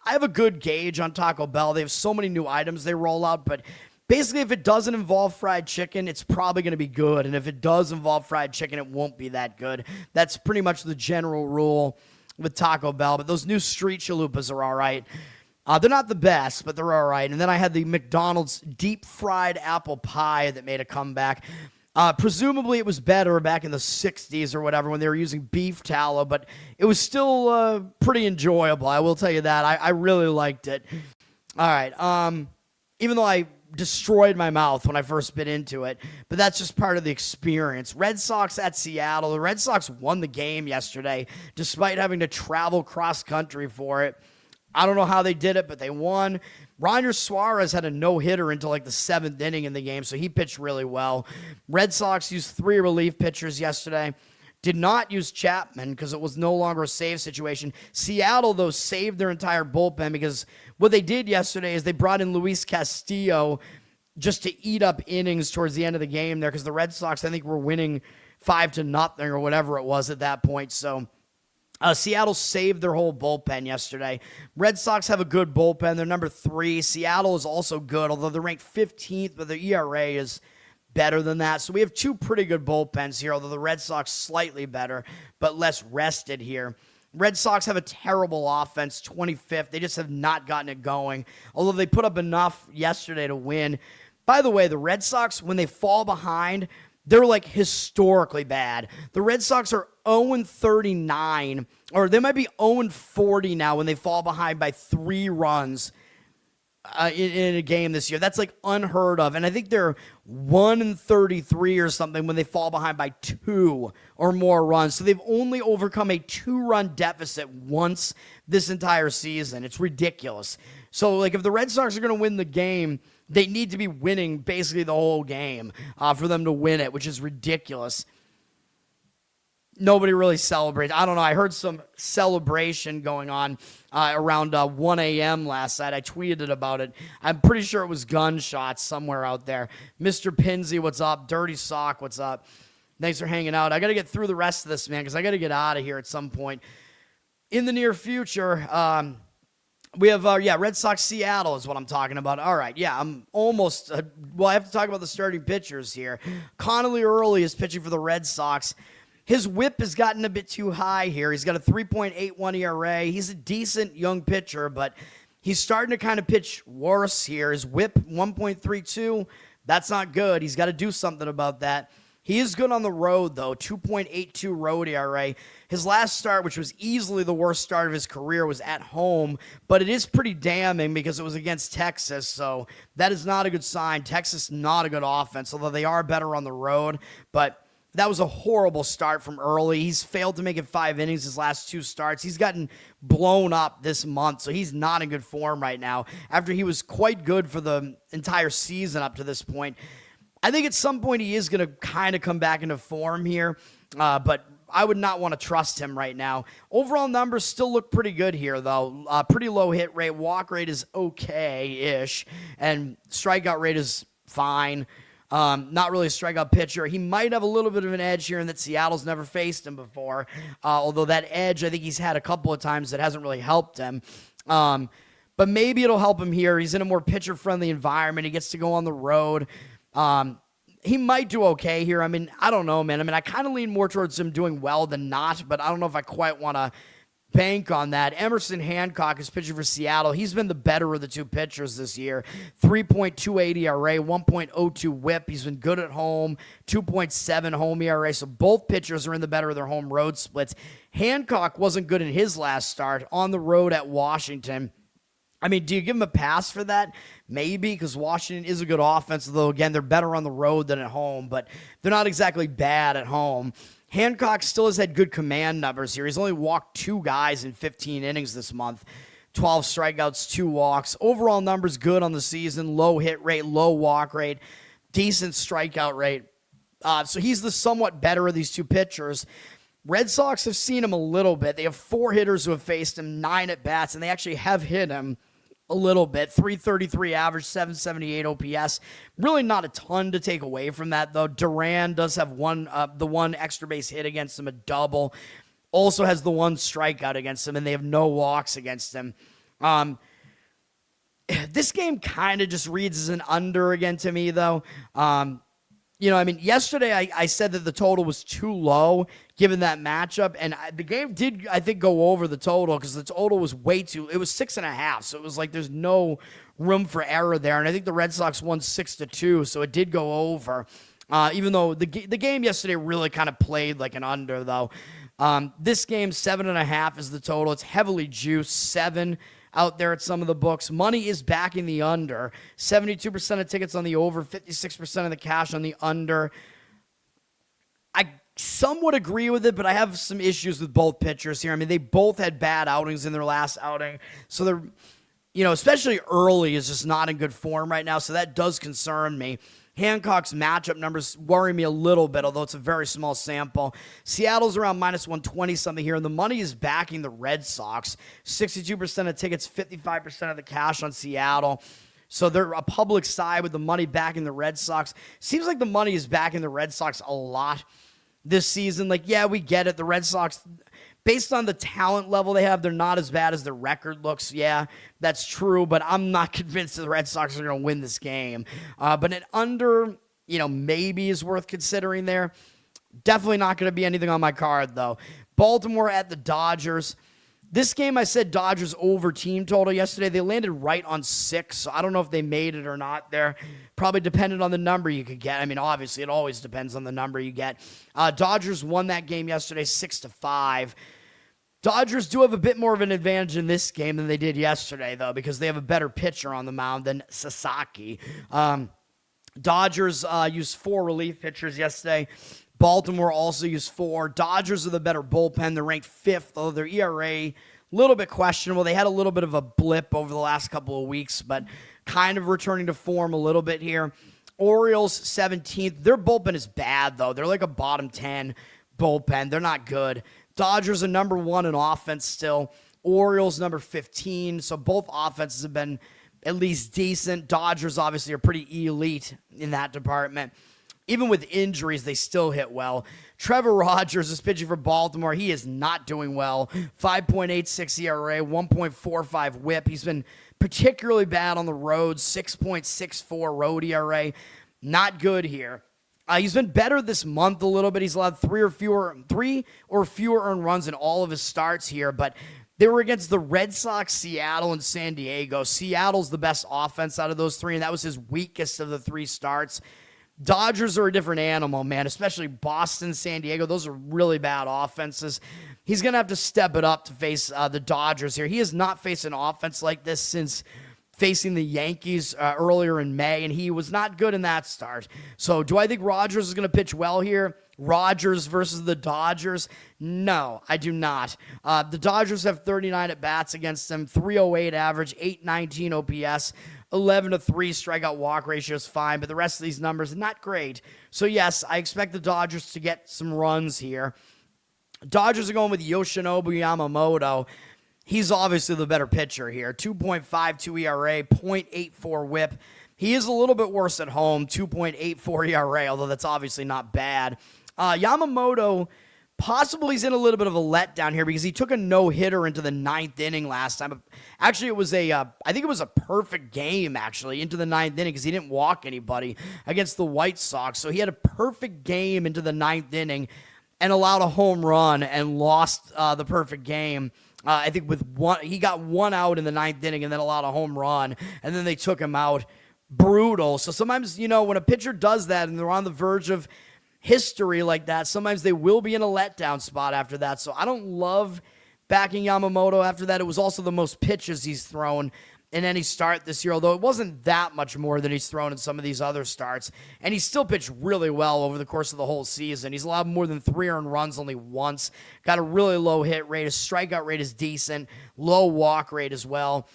have a good gauge on Taco Bell. They have so many new items they roll out, but basically, if it doesn't involve fried chicken, it's probably going to be good. And if it does involve fried chicken, it won't be that good. That's pretty much the general rule with Taco Bell. But those new street chalupas are all right. They're not the best, but they're all right. And then I had the McDonald's deep fried apple pie that made a comeback. Presumably, it was better back in the 60s or whatever when they were using beef tallow, but it was still pretty enjoyable. I will tell you that. I really liked it. All right. Even though I destroyed my mouth when I first bit into it, but that's just part of the experience. Red Sox at Seattle. The Red Sox won the game yesterday despite having to travel cross country for it. I don't know how they did it, but they won. Roger Suarez had a no-hitter until like the 7th inning in the game, so he pitched really well. Red Sox used 3 relief pitchers yesterday. Did not use Chapman because it was no longer a save situation. Seattle, though, saved their entire bullpen because what they did yesterday is they brought in Luis Castillo just to eat up innings towards the end of the game there because the Red Sox, I think, were winning 5-0 or whatever it was at that point. So Seattle saved their whole bullpen yesterday. Red Sox have a good bullpen. They're number 3. Seattle is also good, although they're ranked 15th, but their ERA is better than that. So we have 2 pretty good bullpens here, although the Red Sox slightly better, but less rested here. Red Sox have a terrible offense, 25th. They just have not gotten it going, although they put up enough yesterday to win. By the way, the Red Sox, when they fall behind, they're like historically bad. The Red Sox are 0-39, or they might be 0-40 now when they fall behind by 3 runs in a game this year. That's like unheard of. And I think they're 1-33 or something when they fall behind by 2 or more runs. So they've only overcome a 2-run deficit once this entire season. It's ridiculous. So like if the Red Sox are going to win the game, they need to be winning basically the whole game for them to win it, which is ridiculous. Nobody really celebrates. I don't know. I heard some celebration going on around 1 a.m. last night. I tweeted about it. I'm pretty sure it was gunshots somewhere out there. Mr. Pinsey, what's up? Dirty Sock, what's up? Thanks for hanging out. I got to get through the rest of this, man, because I got to get out of here at some point. In the near future, we have, Red Sox Seattle is what I'm talking about. All right, yeah, I'm almost, I have to talk about the starting pitchers here. Connolly Early is pitching for the Red Sox. His whip has gotten a bit too high here. He's got a 3.81 ERA. He's a decent young pitcher, but he's starting to kind of pitch worse here. His whip, 1.32. That's not good. He's got to do something about that. He is good on the road, though, 2.82 road ERA. His last start, which was easily the worst start of his career, was at home, but it is pretty damning because it was against Texas, so that is not a good sign. Texas, not a good offense, although they are better on the road, but that was a horrible start from Early. He's failed to make it 5 innings his last 2 starts. He's gotten blown up this month, so he's not in good form right now after he was quite good for the entire season up to this point. I think at some point he is going to kind of come back into form here, but I would not want to trust him right now. Overall numbers still look pretty good here, though. Pretty low hit rate. Walk rate is okay-ish, and strikeout rate is fine. Not really a strikeout pitcher. He might have a little bit of an edge here in that Seattle's never faced him before, although that edge I think he's had a couple of times that hasn't really helped him. But maybe it'll help him here. He's in a more pitcher-friendly environment. He gets to go on the road. He might do okay here. I mean, I don't know, man. I mean, I kind of lean more towards him doing well than not, but I don't know if I quite want to bank on that. Emerson Hancock is pitching for Seattle. He's been the better of the 2 pitchers this year. 3.28 ERA, 1.02 whip. He's been good at home, 2.7 home ERA. So both pitchers are in the better of their home road splits. Hancock wasn't good in his last start on the road at Washington. I mean, do you give him a pass for that? Maybe, because Washington is a good offense, though, again, they're better on the road than at home, but they're not exactly bad at home. Hancock still has had good command numbers here. He's only walked 2 guys in 15 innings this month. 12 strikeouts, 2 walks. Overall numbers good on the season. Low hit rate, low walk rate, decent strikeout rate. So he's the somewhat better of these 2 pitchers. Red Sox have seen him a little bit. They have 4 hitters who have faced him, 9 at-bats, and they actually have hit him a little bit. 333 average, 778 OPS. Really not a ton to take away from that, though. Duran does have the one extra base hit against him, a double. Also has the one strikeout against him, and they have no walks against him. This game kind of just reads as an under again to me, though. Yesterday I said that the total was too low given that matchup, and the game did, I think, go over the total because the total was way too. It was 6.5, so it was like there's no room for error there, and I think the Red Sox won 6-2, so it did go over. Even though the game yesterday really kind of played like an under, though. This game 7.5 is the total. It's heavily juiced, 7 out there at some of the books. Money is backing the under. 72% of tickets on the over, 56% of the cash on the under. I somewhat agree with it, but I have some issues with both pitchers here. I mean, they both had bad outings in their last outing. So they're, especially early is just not in good form right now. So that does concern me. Hancock's matchup numbers worry me a little bit, although it's a very small sample. Seattle's around minus 120 something here, and the money is backing the Red Sox. 62% of tickets, 55% of the cash on Seattle. So they're a public side with the money backing the Red Sox. Seems like the money is backing the Red Sox a lot this season. Like, yeah, we get it. The Red Sox, based on the talent level they have, they're not as bad as their record looks. Yeah, that's true, but I'm not convinced the Red Sox are going to win this game. But an under, maybe is worth considering there. Definitely not going to be anything on my card, though. Baltimore at the Dodgers. This game, I said Dodgers over team total yesterday. They landed right on 6, so I don't know if they made it or not there. Probably depended on the number you could get. I mean, obviously, it always depends on the number you get. Dodgers won that game yesterday 6-5. Dodgers do have a bit more of an advantage in this game than they did yesterday, though, because they have a better pitcher on the mound than Sasaki. Dodgers used 4 relief pitchers yesterday. Baltimore also used 4. Dodgers are the better bullpen. They're ranked 5th, although their ERA, a little bit questionable. They had a little bit of a blip over the last couple of weeks, but kind of returning to form a little bit here. Orioles 17th. Their bullpen is bad, though. They're like a bottom 10 bullpen. They're not good. Dodgers are number 1 in offense still. Orioles number 15. So both offenses have been at least decent. Dodgers obviously are pretty elite in that department. Even with injuries, they still hit well. Trevor Rogers is pitching for Baltimore. He is not doing well. 5.86 ERA, 1.45 whip. He's been particularly bad on the road. 6.64 road ERA. Not good here. He's been better this month a little bit. He's allowed 3 or fewer earned runs in all of his starts here, but they were against the Red Sox, Seattle, and San Diego. Seattle's the best offense out of those 3, and that was his weakest of the 3 starts. Dodgers are a different animal, man, especially Boston, San Diego. Those are really bad offenses. He's going to have to step it up to face the Dodgers here. He has not faced an offense like this since facing the Yankees earlier in May, and he was not good in that start. So do I think Rogers is going to pitch well here? Rogers versus the Dodgers? No, I do not. The Dodgers have 39 at-bats against them, 308 average, 819 OPS, 11-3 strikeout walk ratio is fine, but the rest of these numbers not great. So yes, I expect the Dodgers to get some runs here. Dodgers are going with Yoshinobu Yamamoto. He's obviously the better pitcher here. 2.52 ERA, 0.84 whip. He is a little bit worse at home, 2.84 ERA, although that's obviously not bad. Yamamoto, possibly he's in a little bit of a letdown here because he took a no-hitter into the 9th inning last time. Actually, I think it was a perfect game, actually, into the 9th inning because he didn't walk anybody against the White Sox. So he had a perfect game into the 9th inning and allowed a home run and lost the perfect game. I think he got 1 out in the 9th inning and then allowed a home run, and then they took him out. Brutal. So sometimes, when a pitcher does that and they're on the verge of history like that, sometimes they will be in a letdown spot after that. So I don't love backing Yamamoto after that. It was also the most pitches he's thrown in any start this year, although it wasn't that much more than he's thrown in some of these other starts. And he still pitched really well over the course of the whole season. He's allowed more than 3 earned runs only once. Got a really low hit rate. His strikeout rate is decent. Low walk rate as well.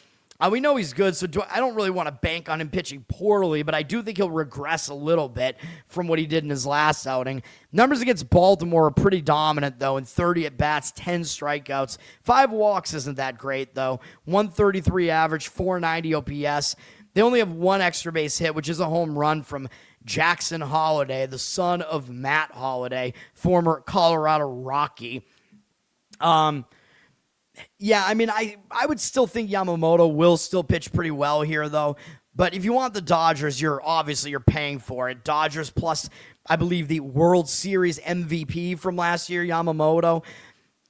We know he's good, so I don't really want to bank on him pitching poorly, but I do think he'll regress a little bit from what he did in his last outing. Numbers against Baltimore are pretty dominant, though, in 30 at-bats, 10 strikeouts. 5 walks isn't that great, though. 133 average, 490 OPS. They only have 1 extra base hit, which is a home run from Jackson Holliday, the son of Matt Holliday, former Colorado Rocky. Yeah, I mean, I would still think Yamamoto will still pitch pretty well here, though. But if you want the Dodgers, you're paying for it. Dodgers plus, I believe, the World Series MVP from last year, Yamamoto,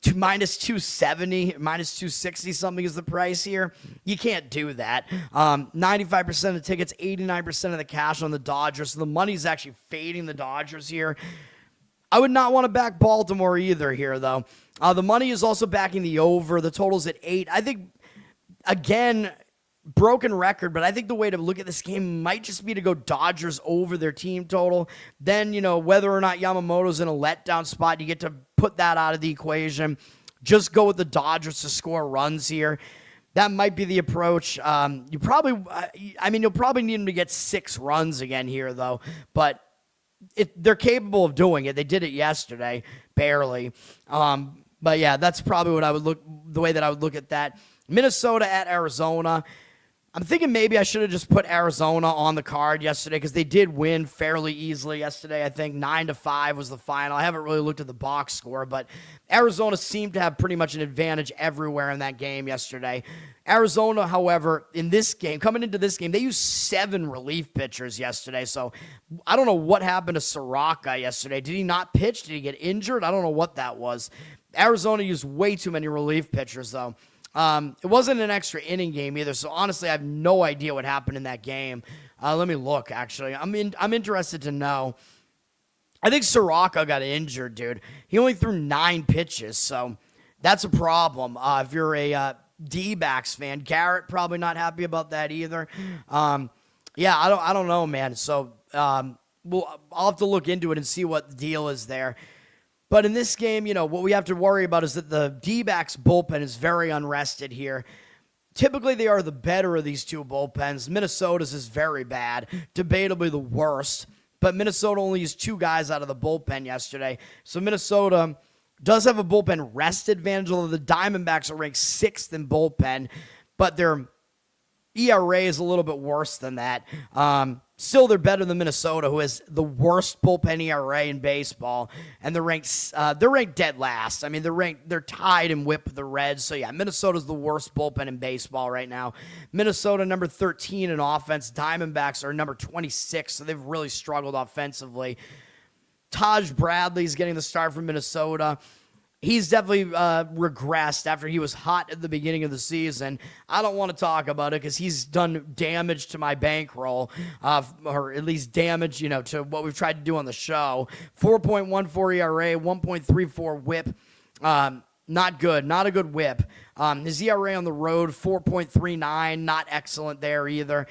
to minus 270, minus 260 something is the price here. You can't do that. 95% of the tickets, 89% of the cash on the Dodgers. So the money's actually fading the Dodgers here. I would not want to back Baltimore either here, though. The money is also backing the over. The total's at 8. I think, again, broken record, but I think the way to look at this game might just be to go Dodgers over their team total. Then, whether or not Yamamoto's in a letdown spot, you get to put that out of the equation. Just go with the Dodgers to score runs here. That might be the approach. You'll probably need them to get 6 runs again here, though. But they're capable of doing it. They did it yesterday, barely. But yeah, that's probably the way that I would look at that. Minnesota at Arizona. I'm thinking maybe I should have just put Arizona on the card yesterday because they did win fairly easily yesterday. I think 9-5 was the final. I haven't really looked at the box score, but Arizona seemed to have pretty much an advantage everywhere in that game yesterday. Arizona, however, coming into this game, they used 7 relief pitchers yesterday. So I don't know what happened to Soroka yesterday. Did he not pitch? Did he get injured? I don't know what that was. Arizona used way too many relief pitchers, though. It wasn't an extra inning game either, so honestly, I have no idea what happened in that game. Let me look, actually. I'm interested to know. I think Soroka got injured, dude. He only threw 9 pitches, so that's a problem. If you're a D-backs fan, Garrett probably not happy about that either. Yeah, I don't know, man. So I'll have to look into it and see what the deal is there. But in this game, what we have to worry about is that the D-backs bullpen is very unrested here. Typically, they are the better of these two bullpens. Minnesota's is very bad, debatably the worst. But Minnesota only used 2 guys out of the bullpen yesterday. So Minnesota does have a bullpen rest advantage, although the Diamondbacks are ranked 6th in bullpen. But their ERA is a little bit worse than that. Still, they're better than Minnesota, who has the worst bullpen ERA in baseball, and they're ranked dead last. I mean, they're tied in WHIP with the Reds. So yeah, Minnesota's the worst bullpen in baseball right now. Minnesota number 13 in offense. Diamondbacks are number 26, so they've really struggled offensively. Taj Bradley's getting the start from Minnesota. He's definitely regressed after he was hot at the beginning of the season. I don't want to talk about it because he's done damage to my bankroll, or at least damage, to what we've tried to do on the show. 4.14 ERA, 1.34 WHIP. Not good. Not a good WHIP. His ERA on the road, 4.39. Not excellent there either.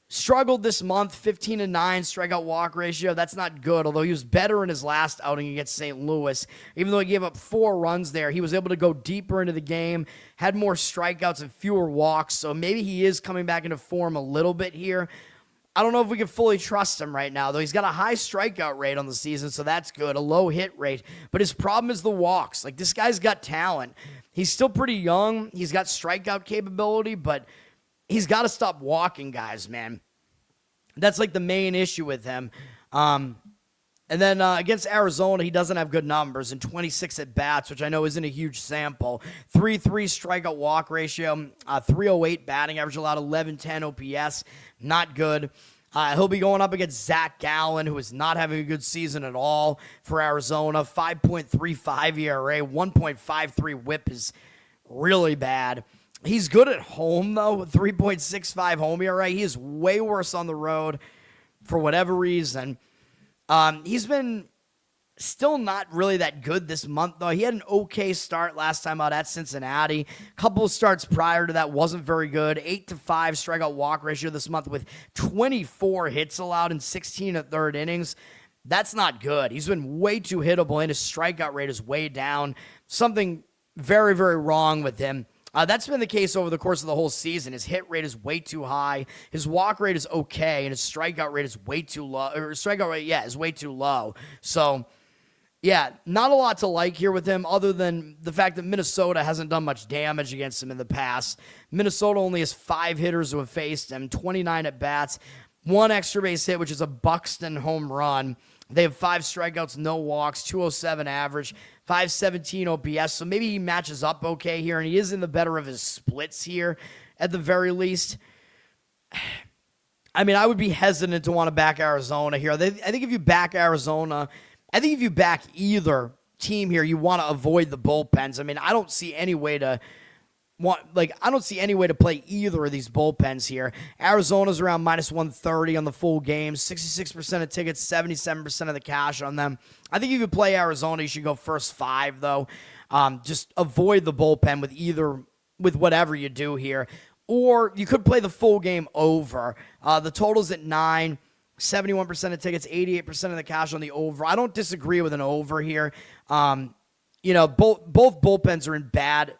Struggled this month, 15-9 strikeout walk ratio. That's not good, although he was better in his last outing against St. Louis. Even though he gave up 4 runs there, he was able to go deeper into the game, had more strikeouts and fewer walks, so maybe he is coming back into form a little bit here. I don't know if we can fully trust him right now, though. He's got a high strikeout rate on the season, so that's good, a low hit rate. But his problem is the walks. Like, this guy's got talent. He's still pretty young. He's got strikeout capability, but he's got to stop walking guys, man. That's like the main issue with him. And then against Arizona, he doesn't have good numbers in 26 at-bats, which I know isn't a huge sample. 3.3 strikeout walk ratio, 308 batting average, allowed 1110 OPS. Not good. He'll be going up against Zach Gallen, who is not having a good season at all for Arizona. 5.35 ERA, 1.53 WHIP is really bad. He's good at home, though, with 3.65 home ERA. He is way worse on the road for whatever reason. He's been still not really that good this month, though. He had an okay start last time out at Cincinnati. A couple of starts prior to that wasn't very good. 8-5 strikeout walk ratio this month with 24 hits allowed in 16 1/3 innings. That's not good. He's been way too hittable, and his strikeout rate is way down. Something very, very wrong with him. That's been the case over the course of the whole season. His hit rate is way too high. His walk rate is okay, and his strikeout rate is way too low. Or strikeout rate, is way too low. So, yeah, not a lot to like here with him other than the fact that Minnesota hasn't done much damage against him in the past. Minnesota only has 5 hitters who have faced him, 29 at-bats, 1 extra base hit, which is a Buxton home run. They have 5 strikeouts, no walks, 207 average, 517 OPS. So maybe he matches up okay here, and he is in the better of his splits here at the very least. I mean, I would be hesitant to want to back Arizona here. I think if you back Arizona, I think if you back either team here, you want to avoid the bullpens. I mean, I don't see any way to play either of these bullpens here. Arizona's around -130 on the full game, 66% of tickets, 77% of the cash on them. I think if you play Arizona, you should go first 5 though. Just avoid the bullpen with whatever you do here. Or you could play the full game over. The total's at 9. 71% of tickets, 88% of the cash on the over. I don't disagree with an over here. Both bullpens are in bad.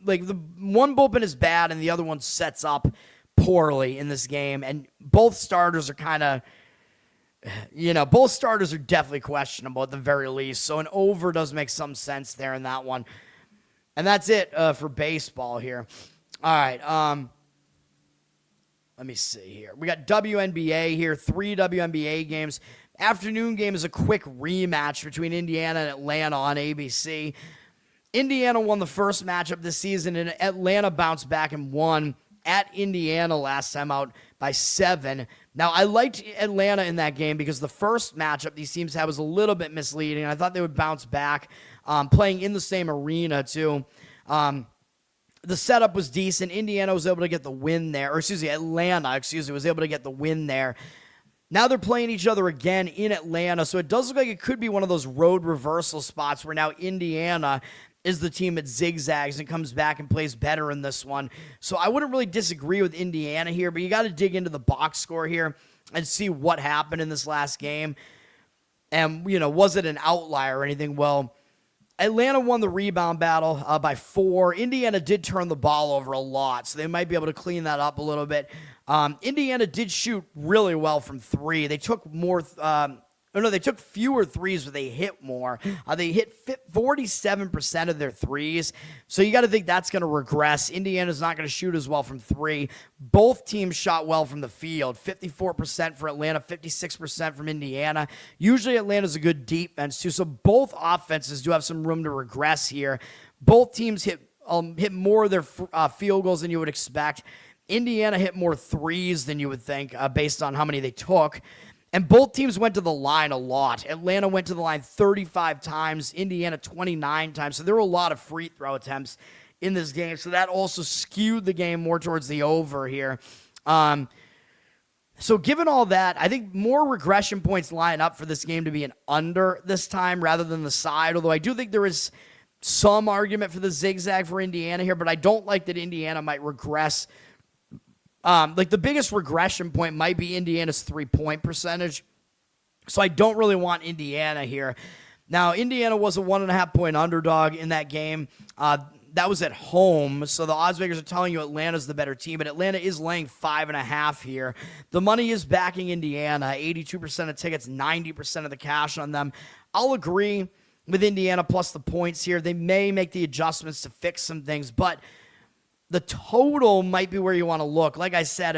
Like, the one bullpen is bad and the other one sets up poorly in this game. And both starters are both starters are definitely questionable at the very least. So an over does make some sense there in that one. And that's it for baseball here. All right. Let me see here. We got WNBA here, 3 WNBA games. Afternoon game is a quick rematch between Indiana and Atlanta on ABC. Indiana won the first matchup this season, and Atlanta bounced back and won at Indiana last time out by 7. Now, I liked Atlanta in that game because the first matchup these teams had was a little bit misleading. I thought they would bounce back, playing in the same arena, too. The setup was decent. Indiana was able to get the win there. Atlanta was able to get the win there. Now they're playing each other again in Atlanta, so it does look like it could be one of those road reversal spots where now Indiana is the team that zigzags and comes back and plays better in this one. So I wouldn't really disagree with Indiana here, but you got to dig into the box score here and see what happened in this last game. And, was it an outlier or anything? Well, Atlanta won the rebound battle by 4. Indiana did turn the ball over a lot, so they might be able to clean that up a little bit. Indiana did shoot really well from 3. They took more. They took fewer threes, but they hit more. They hit 47% of their threes, so you got to think that's going to regress. Indiana's not going to shoot as well from 3. Both teams shot well from the field, 54% for Atlanta, 56% from Indiana. Usually Atlanta's a good defense, too, so both offenses do have some room to regress here. Both teams hit more of their field goals than you would expect. Indiana hit more threes than you would think based on how many they took. And both teams went to the line a lot. Atlanta went to the line 35 times, Indiana 29 times. So there were a lot of free throw attempts in this game. So that also skewed the game more towards the over here. So given all that, I think more regression points line up for this game to be an under this time rather than the side. Although I do think there is some argument for the zigzag for Indiana here, but I don't like that Indiana might regress. The biggest regression point might be Indiana's 3-point percentage. So I don't really want Indiana here. Now, Indiana was a 1.5-point underdog in that game. That was at home. So the odds makers are telling you Atlanta's the better team, but Atlanta is laying 5.5 here. The money is backing Indiana, 82% of tickets, 90% of the cash on them. I'll agree with Indiana plus the points here. They may make the adjustments to fix some things, but the total might be where you want to look. Like I said,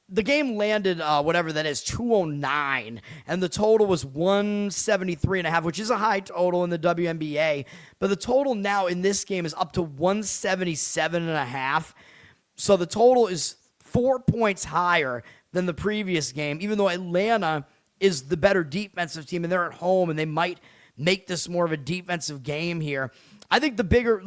the game landed, whatever that is, 209, and the total was 173.5, which is a high total in the WNBA. But the total now in this game is up to 177.5. So the total is 4 points higher than the previous game, even though Atlanta is the better defensive team, and they're at home, and they might make this more of a defensive game here. I think the bigger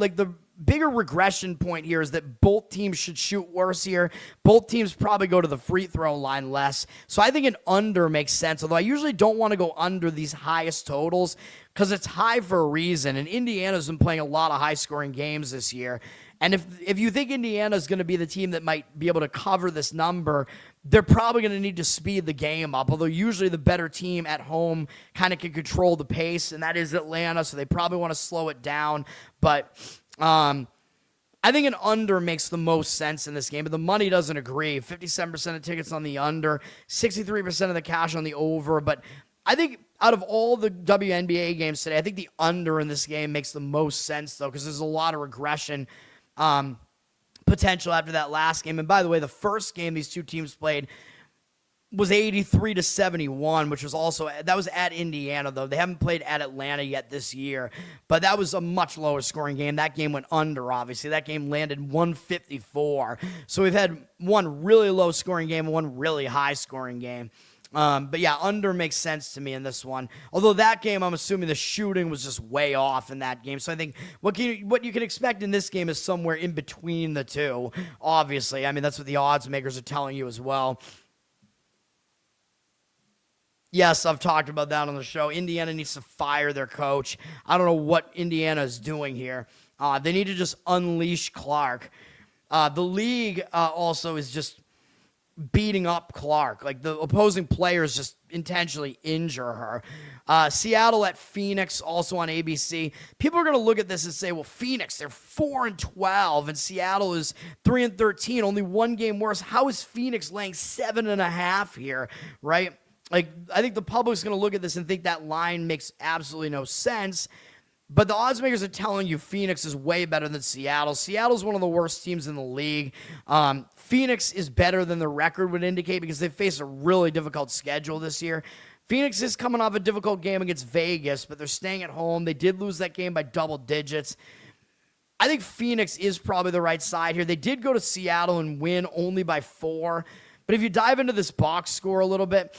regression point here is that both teams should shoot worse here. Both teams probably go to the free throw line less. So I think an under makes sense, although I usually don't want to go under these highest totals because it's high for a reason, and Indiana's been playing a lot of high-scoring games this year. And if you think Indiana's going to be the team that might be able to cover this number, they're probably going to need to speed the game up, although usually the better team at home kind of can control the pace, and that is Atlanta, so they probably want to slow it down. But I think an under makes the most sense in this game, but the money doesn't agree. 57% of tickets on the under, 63% of the cash on the over. But I think out of all the WNBA games today, I think the under in this game makes the most sense, though, because there's a lot of regression potential after that last game. And by the way, the first game these two teams played was 83-71, which was also, that was at Indiana, though. They haven't played at Atlanta yet this year, but that was a much lower scoring game. That game went under, obviously. That game landed 154. So we've had one really low scoring game and one really high scoring game. But yeah, under makes sense to me in this one. Although that game, I'm assuming the shooting was just way off in that game. So I think what you can expect in this game is somewhere in between the two, obviously. I mean, that's what the odds makers are telling you as well. Yes, I've talked about that on the show. Indiana needs to fire their coach. I don't know what Indiana is doing here. They need to just unleash Clark. The league also is just beating up Clark. Like, the opposing players just intentionally injure her. Seattle at Phoenix, also on ABC. People are going to look at this and say, well, Phoenix, they're 4-12, and Seattle is 3-13, only one game worse. How is Phoenix laying 7.5 here, right? Like, I think the public's going to look at this and think that line makes absolutely no sense. But the odds makers are telling you Phoenix is way better than Seattle. Seattle's one of the worst teams in the league. Phoenix is better than the record would indicate because they face a really difficult schedule this year. Phoenix is coming off a difficult game against Vegas, but they're staying at home. They did lose that game by double digits. I think Phoenix is probably the right side here. They did go to Seattle and win only by 4. But if you dive into this box score a little bit,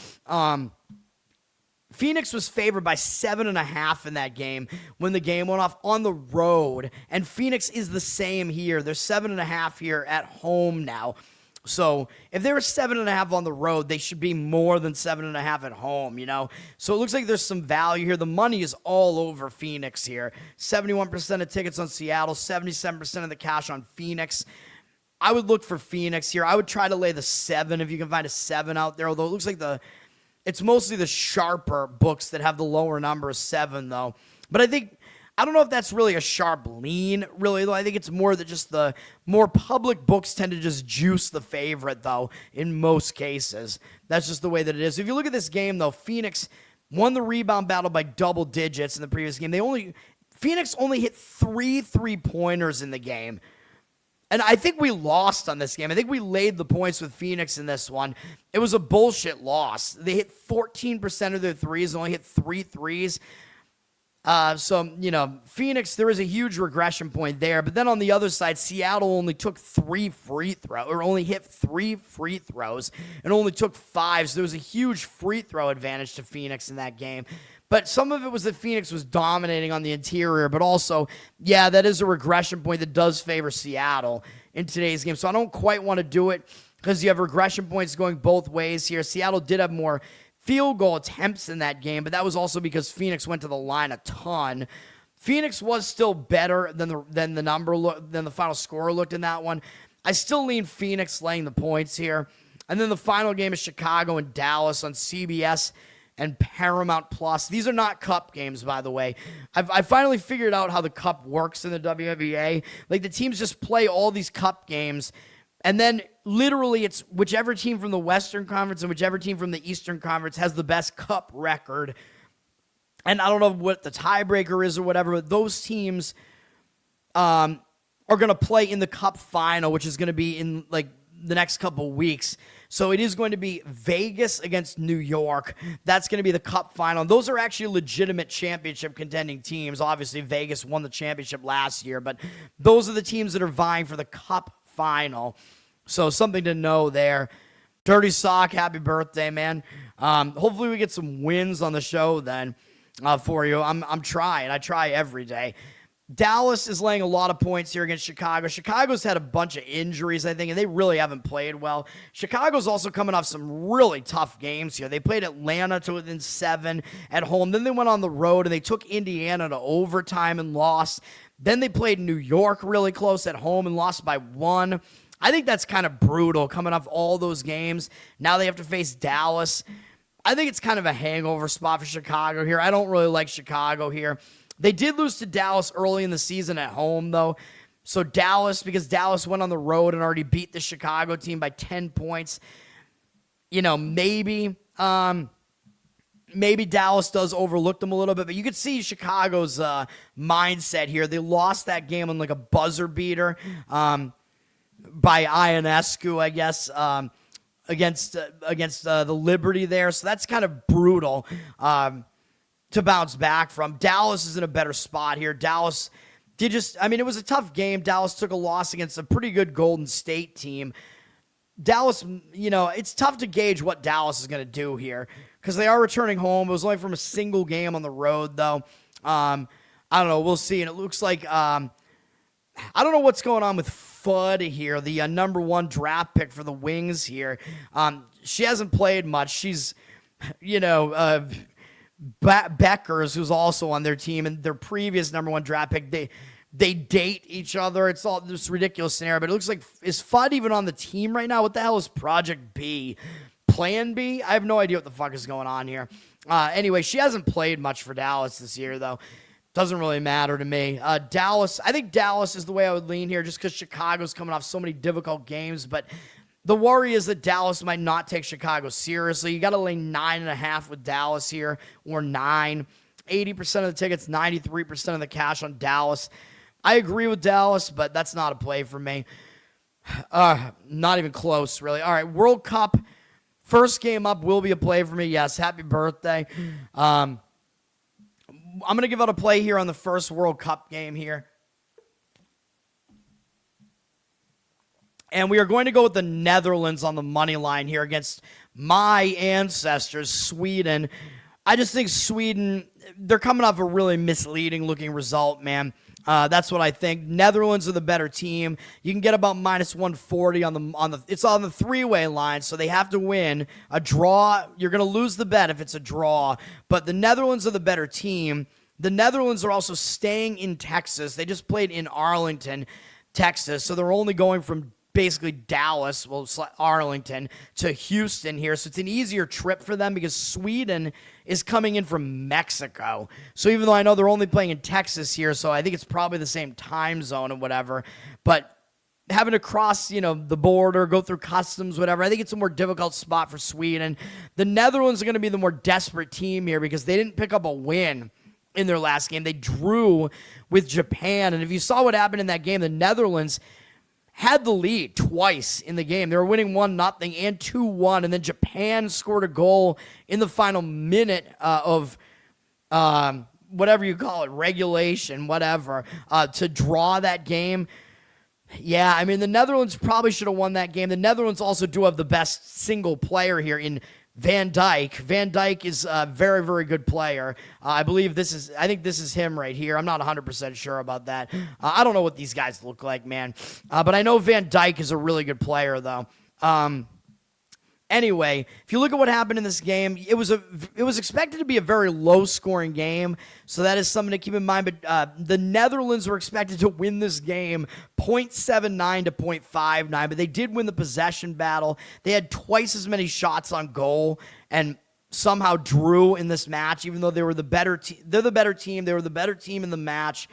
Phoenix was favored by 7.5 in that game when the game went off on the road. And Phoenix is the same here. They're 7.5 here at home now. So if they were 7.5 on the road, they should be more than 7.5 at home, you know? So it looks like there's some value here. The money is all over Phoenix here. 71% of tickets on Seattle, 77% of the cash on Phoenix. I would look for Phoenix here. I would try to lay the 7 if you can find a 7 out there, although it looks like it's mostly the sharper books that have the lower number of 7, though. But I don't know if that's really a sharp lean, really, though. I think it's more that just the more public books tend to just juice the favorite, though, in most cases. That's just the way that it is. If you look at this game, though, Phoenix won the rebound battle by double digits in the previous game. Phoenix only hit 3 3-pointers in the game. And I think we lost on this game. I think we laid the points with Phoenix in this one. It was a bullshit loss. They hit 14% of their threes and only hit 3 threes. So, you know, Phoenix, there is a huge regression point there. But then on the other side, Seattle only took 3 free throws, or only hit 3 free throws, and only took 5. So there was a huge free throw advantage to Phoenix in that game. But some of it was that Phoenix was dominating on the interior, but also, yeah, that is a regression point that does favor Seattle in today's game. So I don't quite want to do it because you have regression points going both ways here. Seattle did have more field goal attempts in that game, but that was also because Phoenix went to the line a ton. Phoenix was still better than the final score looked in that one. I still lean Phoenix laying the points here. And then the final game is Chicago and Dallas on CBS and Paramount Plus. These are not Cup games, by the way. I finally figured out how the Cup works in the WNBA. Like, the teams just play all these Cup games, and then literally it's whichever team from the Western Conference and whichever team from the Eastern Conference has the best Cup record. And I don't know what the tiebreaker is or whatever, but those teams are going to play in the Cup final, which is going to be in, like, the next couple weeks. So it is going to be Vegas against New York. That's going to be the Cup final. Those are actually legitimate championship contending teams. Obviously, Vegas won the championship last year, but those are the teams that are vying for the Cup final. So something to know there. Dirty Sock, happy birthday, man. Hopefully we get some wins on the show then for you. I'm trying. I try every day. Dallas is laying a lot of points here against Chicago. Chicago's had a bunch of injuries, I think, and they really haven't played well. Chicago's also coming off some really tough games here. They played Atlanta to within 7 at home. Then they went on the road, and they took Indiana to overtime and lost. Then they played New York really close at home and lost by 1. I think that's kind of brutal coming off all those games. Now they have to face Dallas. I think it's kind of a hangover spot for Chicago here. I don't really like Chicago here. They did lose to Dallas early in the season at home, though. So because Dallas went on the road and already beat the Chicago team by 10 points, maybe Dallas does overlook them a little bit, but you could see Chicago's mindset here. They lost that game on like a buzzer beater by Ionescu, I guess, against the Liberty there. So that's kind of brutal to bounce back from. Dallas is in a better spot here. Dallas it was a tough game. Dallas took a loss against a pretty good Golden State team. Dallas, it's tough to gauge what Dallas is going to do here because they are returning home. It was only from a single game on the road, though. I don't know. We'll see. And it looks like I don't know what's going on with Fudd here, the number 1 draft pick for the Wings here. She hasn't played much. She's, Beckers, who's also on their team, and their previous number 1 draft pick, they date each other. It's all this ridiculous scenario, but it looks like, is Fudd even on the team right now? What the hell is Project B? Plan B? I have no idea what the fuck is going on here. Anyway, she hasn't played much for Dallas this year, though. Doesn't really matter to me. I think Dallas is the way I would lean here just because Chicago's coming off so many difficult games, but the worry is that Dallas might not take Chicago seriously. You got to lay 9.5 with Dallas here, or 9. 80% of the tickets, 93% of the cash on Dallas. I agree with Dallas, but that's not a play for me. Not even close, really. All right, World Cup. First game up will be a play for me. Yes, happy birthday. I'm going to give out a play here on the first World Cup game here. And we are going to go with the Netherlands on the money line here against my ancestors, Sweden. I just think Sweden, they're coming off a really misleading looking result, man. That's what I think. Netherlands are the better team. You can get about -140 on the it's on the 3-way line, so they have to win. A draw, you're going to lose the bet if it's a draw, but the Netherlands are the better team. The Netherlands are also staying in Texas. They just played in Arlington, Texas, so they're only going from basically Dallas, Arlington, to Houston here. So it's an easier trip for them because Sweden is coming in from Mexico. So even though I know they're only playing in Texas here, so I think it's probably the same time zone and whatever, but having to cross, the border, go through customs, whatever, I think it's a more difficult spot for Sweden. The Netherlands are going to be the more desperate team here because they didn't pick up a win in their last game. They drew with Japan, and if you saw what happened in that game, the Netherlands had the lead twice in the game. They were winning 1-0 and 2-1, and then Japan scored a goal in the final minute of whatever you call it, regulation, whatever, to draw that game. Yeah, I mean, the Netherlands probably should have won that game. The Netherlands also do have the best single player here in Van Dijk. Van Dijk is a very, very good player. I think this is him right here. I'm not 100% sure about that. I don't know what these guys look like, man. But I know Van Dijk is a really good player, though. Anyway, if you look at what happened in this game, it was expected to be a very low-scoring game, so that is something to keep in mind. But the Netherlands were expected to win this game 0.79 to 0.59, but they did win the possession battle. They had twice as many shots on goal and somehow drew in this match, even though they were the better team. They're the better team. They were the better team in the match.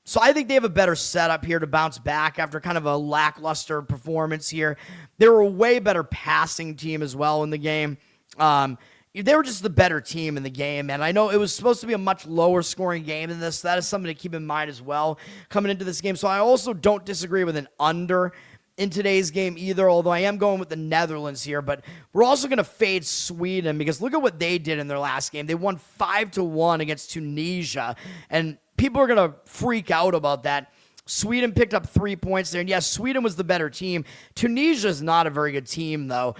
So I think they have a better setup here to bounce back after kind of a lackluster performance here. They were a way better passing team as well in the game. They were just the better team in the game, and I know it was supposed to be a much lower scoring game than this. So that is something to keep in mind as well coming into this game. So I also don't disagree with an under in today's game either, although I am going with the Netherlands here. But we're also going to fade Sweden because look at what they did in their last game. They won 5-1 against Tunisia, and people are going to freak out about that. Sweden picked up 3 points there, and yes, Sweden was the better team. Tunisia is not a very good team, though.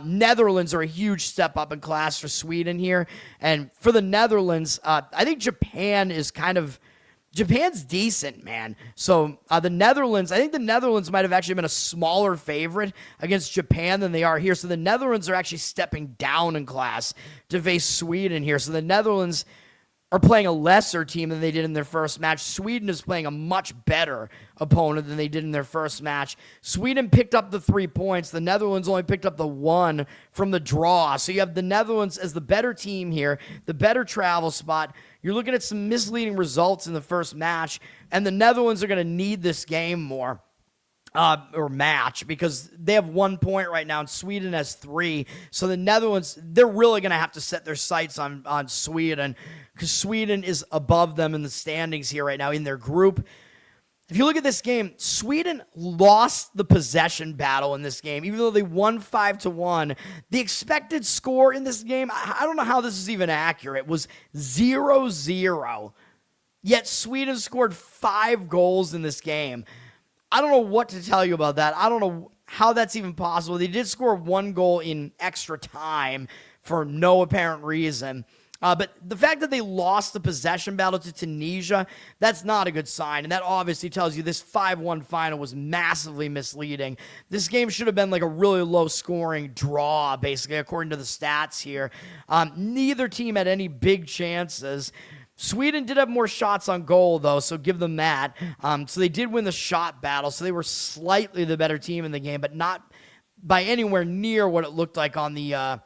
Netherlands are a huge step up in class for Sweden here, and for the Netherlands, I think Japan's decent, man. So I think the Netherlands might have actually been a smaller favorite against Japan than they are here. So the Netherlands are actually stepping down in class to face Sweden here. So the Netherlands, are playing a lesser team than they did in their first match. Sweden is playing a much better opponent than they did in their first match. Sweden picked up the 3 points. The Netherlands only picked up the 1 from the draw. So you have the Netherlands as the better team here, the better travel spot. You're looking at some misleading results in the first match, and the Netherlands are going to need this game more. Or match, because they have 1 point right now and Sweden has 3. So the Netherlands, they're really going to have to set their sights on Sweden, because Sweden is above them in the standings here right now in their group. If you look at this game, Sweden lost the possession battle in this game, even though they won 5-1. The expected score in this game, I don't know how this is even accurate, was 0-0. Yet Sweden scored 5 goals in this game. I don't know what to tell you about that. I don't know how that's even possible. They did score 1 goal in extra time for no apparent reason. But the fact that they lost the possession battle to Tunisia, that's not a good sign. And that obviously tells you this 5-1 final was massively misleading. This game should have been like a really low-scoring draw, basically, according to the stats here. Neither team had any big chances. Sweden did have more shots on goal, though, so give them that. So they did win the shot battle, so they were slightly the better team in the game, but not by anywhere near what it looked like on the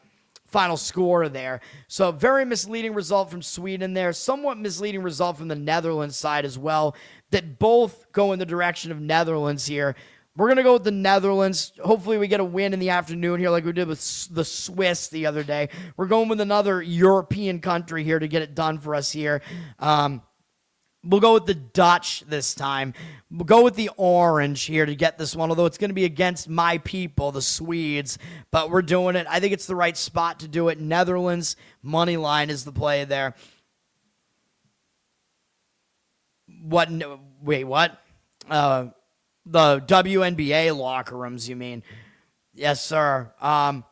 final score there. So very misleading result from Sweden there. Somewhat misleading result from the Netherlands side as well, that both go in the direction of Netherlands here. We're going to go with the Netherlands. Hopefully we get a win in the afternoon here like we did with the Swiss the other day. We're going with another European country here to get it done for us here. We'll go with the Dutch this time. We'll go with the orange here to get this one, although it's going to be against my people, the Swedes. But we're doing it. I think it's the right spot to do it. Netherlands, money line is the play there. What? Wait, what? The WNBA locker rooms, you mean? Yes, sir. All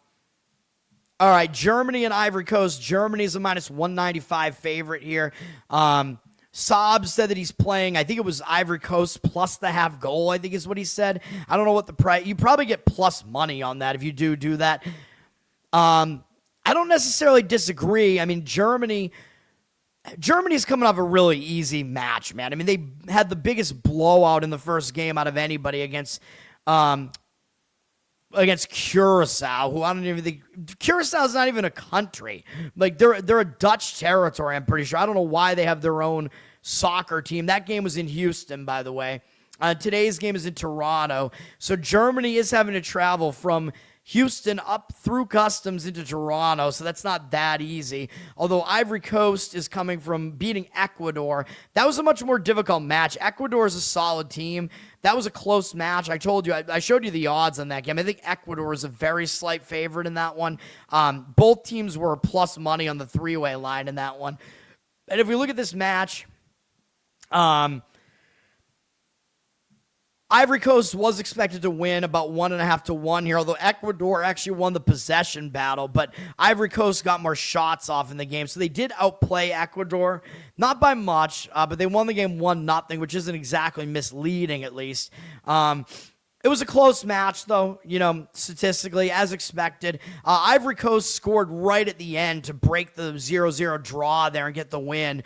right, Germany and Ivory Coast. Germany's a minus 195 favorite here. Saab said that he's playing, I think it was Ivory Coast plus the half goal, I think is what he said. I don't know what the price, you probably get plus money on that if you do that. I don't necessarily disagree. I mean, Germany's coming off a really easy match, man. I mean, they had the biggest blowout in the first game out of anybody against Curacao, who I don't even think Curaçao's not even a country. Like they're a Dutch territory, I'm pretty sure. I don't know why they have their own soccer team. That game was in Houston, by the way. Today's game is in Toronto. So Germany is having to travel from Houston up through customs into Toronto, so that's not that easy. Although Ivory Coast is coming from beating Ecuador. That was a much more difficult match. Ecuador is a solid team. That was a close match. I told you, I showed you the odds on that game. I think Ecuador is a very slight favorite in that one. Both teams were plus money on the three-way line in that one. And if we look at this match, Ivory Coast was expected to win about 1.5-1 here, although Ecuador actually won the possession battle, but Ivory Coast got more shots off in the game, so they did outplay Ecuador, not by much, but they won the game 1-0, which isn't exactly misleading, at least. It was a close match, though, statistically, as expected. Ivory Coast scored right at the end to break the 0-0 draw there and get the win.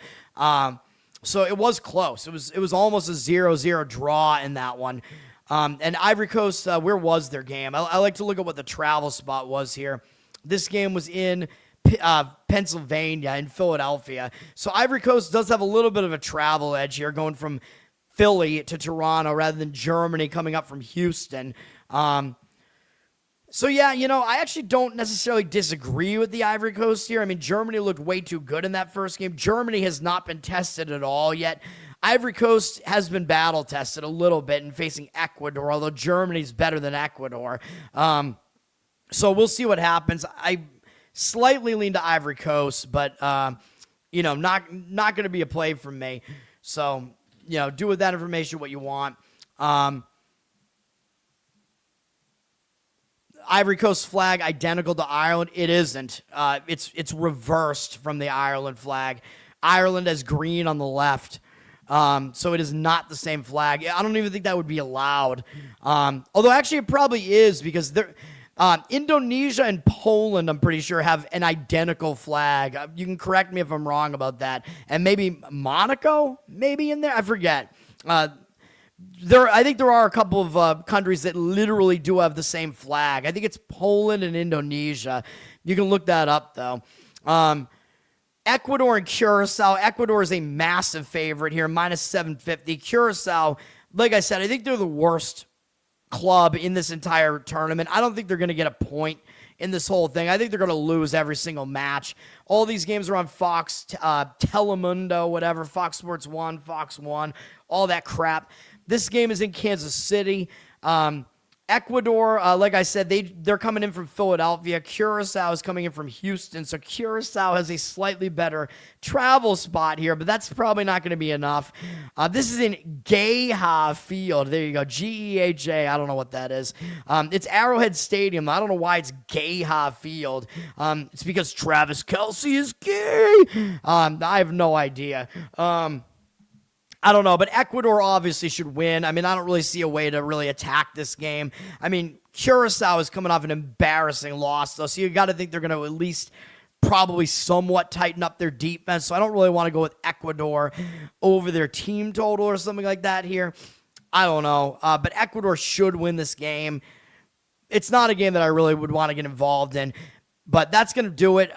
So it was close. It was almost a 0-0 draw in that one. And Ivory Coast, where was their game? I like to look at what the travel spot was here. This game was in Pennsylvania, in Philadelphia. So Ivory Coast does have a little bit of a travel edge here, going from Philly to Toronto rather than Germany coming up from Houston. So, yeah, I actually don't necessarily disagree with the Ivory Coast here. I mean, Germany looked way too good in that first game. Germany has not been tested at all yet. Ivory Coast has been battle-tested a little bit in facing Ecuador, although Germany's better than Ecuador. So we'll see what happens. I slightly lean to Ivory Coast, but, not going to be a play from me. So, do with that information what you want. Ivory Coast flag identical to Ireland. It isn't. It's reversed from the Ireland flag. Ireland has green on the left. So it is not the same flag. I don't even think that would be allowed. Although actually it probably is, because Indonesia and Poland, I'm pretty sure, have an identical flag. You can correct me if I'm wrong about that. And maybe Monaco, maybe in there. I forget. I think there are a couple of countries that literally do have the same flag. I think it's Poland and Indonesia. You can look that up, though. Ecuador and Curacao. Ecuador is a massive favorite here, minus 750. Curacao, like I said, I think they're the worst club in this entire tournament. I don't think they're going to get a point in this whole thing. I think they're going to lose every single match. All these games are on Fox, Telemundo, whatever, Fox Sports 1, Fox 1, all that crap. This game is in Kansas City. Ecuador, like I said, they're coming in from Philadelphia. Curacao is coming in from Houston, so Curacao has a slightly better travel spot here, but that's probably not going to be enough. This is in Geha Field. There you go, Geha. I don't know what that is. It's Arrowhead Stadium. I don't know why it's Geha Field. It's because Travis Kelce is gay. I have no idea. I don't know, but Ecuador obviously should win. I mean, I don't really see a way to really attack this game. I mean, Curacao is coming off an embarrassing loss, though, so you got to think they're going to at least probably somewhat tighten up their defense, so I don't really want to go with Ecuador over their team total or something like that here. I don't know, but Ecuador should win this game. It's not a game that I really would want to get involved in, but that's going to do it.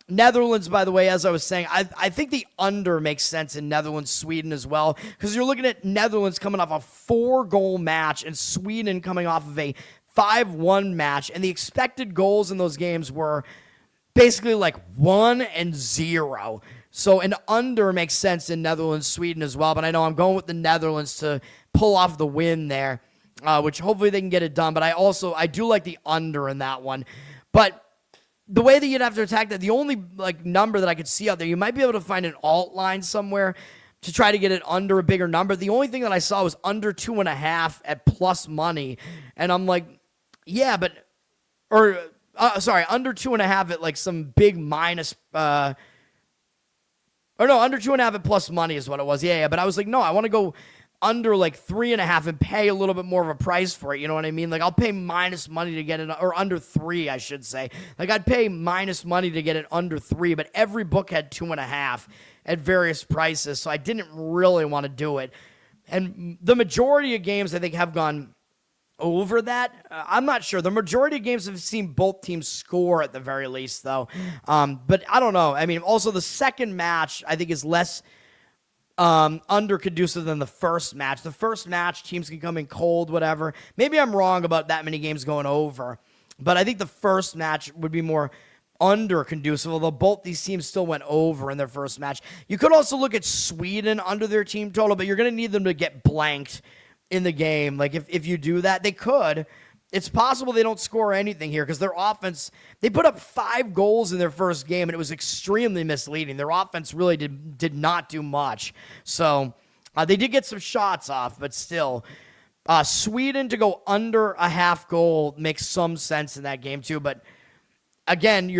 Netherlands, by the way, as I was saying, I think the under makes sense in Netherlands, Sweden as well, because you're looking at Netherlands coming off a 4-goal match and Sweden coming off of a 5-1 match, and the expected goals in those games were basically like 1 and 0. So an under makes sense in Netherlands, Sweden as well, but I know I'm going with the Netherlands to pull off the win there, which hopefully they can get it done, but I do like the under in that one. But the way that you'd have to attack that, the only number that I could see out there, you might be able to find an alt line somewhere to try to get it under a bigger number. The only thing that I saw was under 2.5 at plus money. And I'm like, yeah, but, under 2.5 at like some big minus, under 2.5 at plus money is what it was. Yeah, but I was like, no, I want to go under like 3.5 and pay a little bit more of a price for it. You know what I mean? Like I'll pay minus money to get it, or under 3, I should say. Like I'd pay minus money to get it under 3, but every book had 2.5 at various prices. So I didn't really want to do it. And the majority of games I think have gone over that. I'm not sure. The majority of games have seen both teams score at the very least though. But I don't know. I mean, also the second match I think is less under conducive than the first match. The first match, teams can come in cold, whatever. Maybe I'm wrong about that many games going over, but I think the first match would be more under conducive, although both these teams still went over in their first match. You could also look at Sweden under their team total, but you're going to need them to get blanked in the game. Like if you do that, they could. It's possible they don't score anything here because their offense, they put up 5 goals in their first game, and it was extremely misleading. Their offense really did not do much. So they did get some shots off, but still. Sweden to go under a half goal makes some sense in that game too. But again,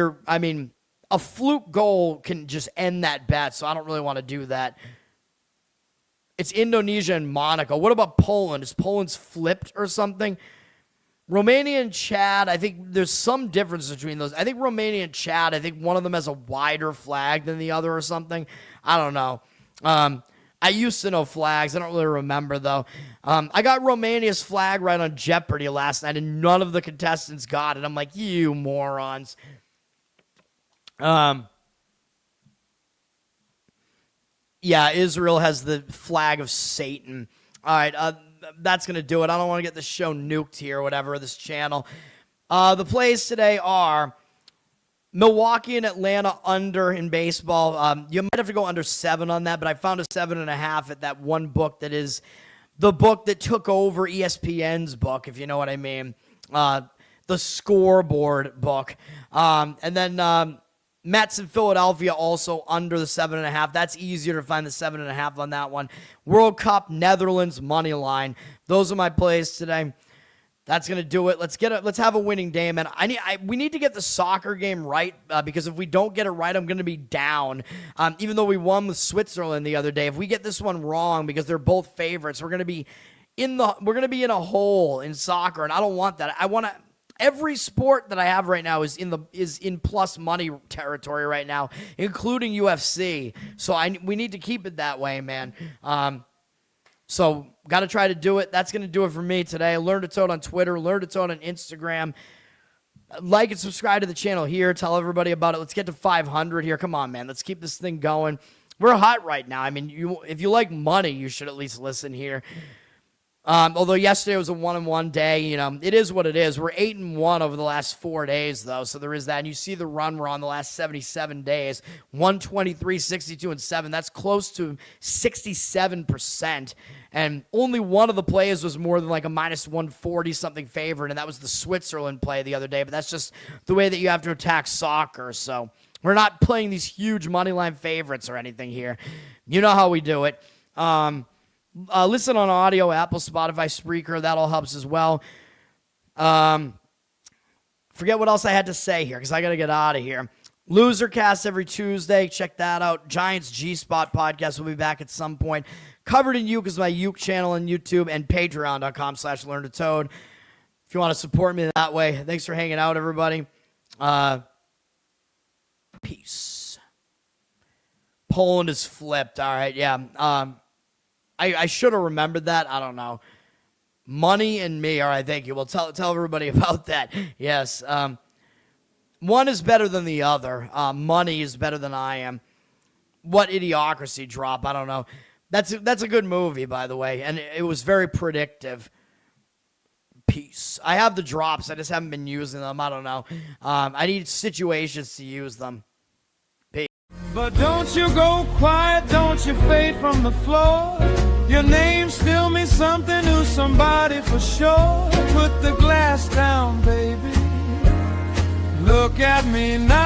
a fluke goal can just end that bet, so I don't really want to do that. It's Indonesia and Monaco. What about Poland? Is Poland's flipped or something? Romania and Chad, I think there's some difference between those. I think Romania and Chad, I think one of them has a wider flag than the other or something. I don't know. I used to know flags. I don't really remember, though. I got Romania's flag right on Jeopardy last night, and none of the contestants got it. I'm like, you morons. Yeah, Israel has the flag of Satan. All right, that's going to do it. I don't want to get the show nuked here or whatever, this channel. The plays today are Milwaukee and Atlanta under in baseball. You might have to go under 7 on that, but I found a 7.5 at that one book that is the book that took over ESPN's book, if you know what I mean. The scoreboard book. And then Mets and Philadelphia also under the 7.5. That's easier to find the 7.5 on that one. World Cup, Netherlands, money line. Those are my plays today. That's gonna do it. Let's have a winning day, man. We need to get the soccer game right because if we don't get it right, I'm gonna be down. Even though we won with Switzerland the other day, if we get this one wrong because they're both favorites, we're gonna be in a hole in soccer, and I don't want that. Every sport that I have right now is in plus money territory right now, including UFC. So we need to keep it that way, man. So got to try to do it. That's going to do it for me today. Learn to Toad on Twitter. Learn to Toad on Instagram. Like and subscribe to the channel here. Tell everybody about it. Let's get to 500 here. Come on, man. Let's keep this thing going. We're hot right now. I mean, if you like money, you should at least listen here. Although yesterday was a 1-1 day, you know, it is what it is. We're 8-1 over the last 4 days, though, so there is that. And you see the run we're on the last 77 days, 123, 62, and 7. That's close to 67%. And only one of the plays was more than like a minus 140 something favorite, and that was the Switzerland play the other day. But that's just the way that you have to attack soccer. So we're not playing these huge money line favorites or anything here. You know how we do it. Listen on audio, Apple, Spotify, Spreaker. That all helps as well. Forget what else I had to say here because I got to get out of here. Losercast every Tuesday. Check that out. Giants G-Spot podcast will be back at some point. Covered in Uke is my Uke channel on YouTube and patreon.com/learntotode. If you want to support me that way. Thanks for hanging out, everybody. Peace. Poland is flipped. All right, yeah. I should have remembered that. I don't know. Money and me. All right, thank you. Well, tell everybody about that. Yes. One is better than the other. Money is better than I am. What Idiocracy drop? I don't know. That's a good movie, by the way, and it was very predictive. Peace. I have the drops. I just haven't been using them. I don't know. I need situations to use them. Peace. But don't you go quiet, don't you fade from the floor. Your name still means something to somebody for sure. Put the glass down, baby. Look at me now.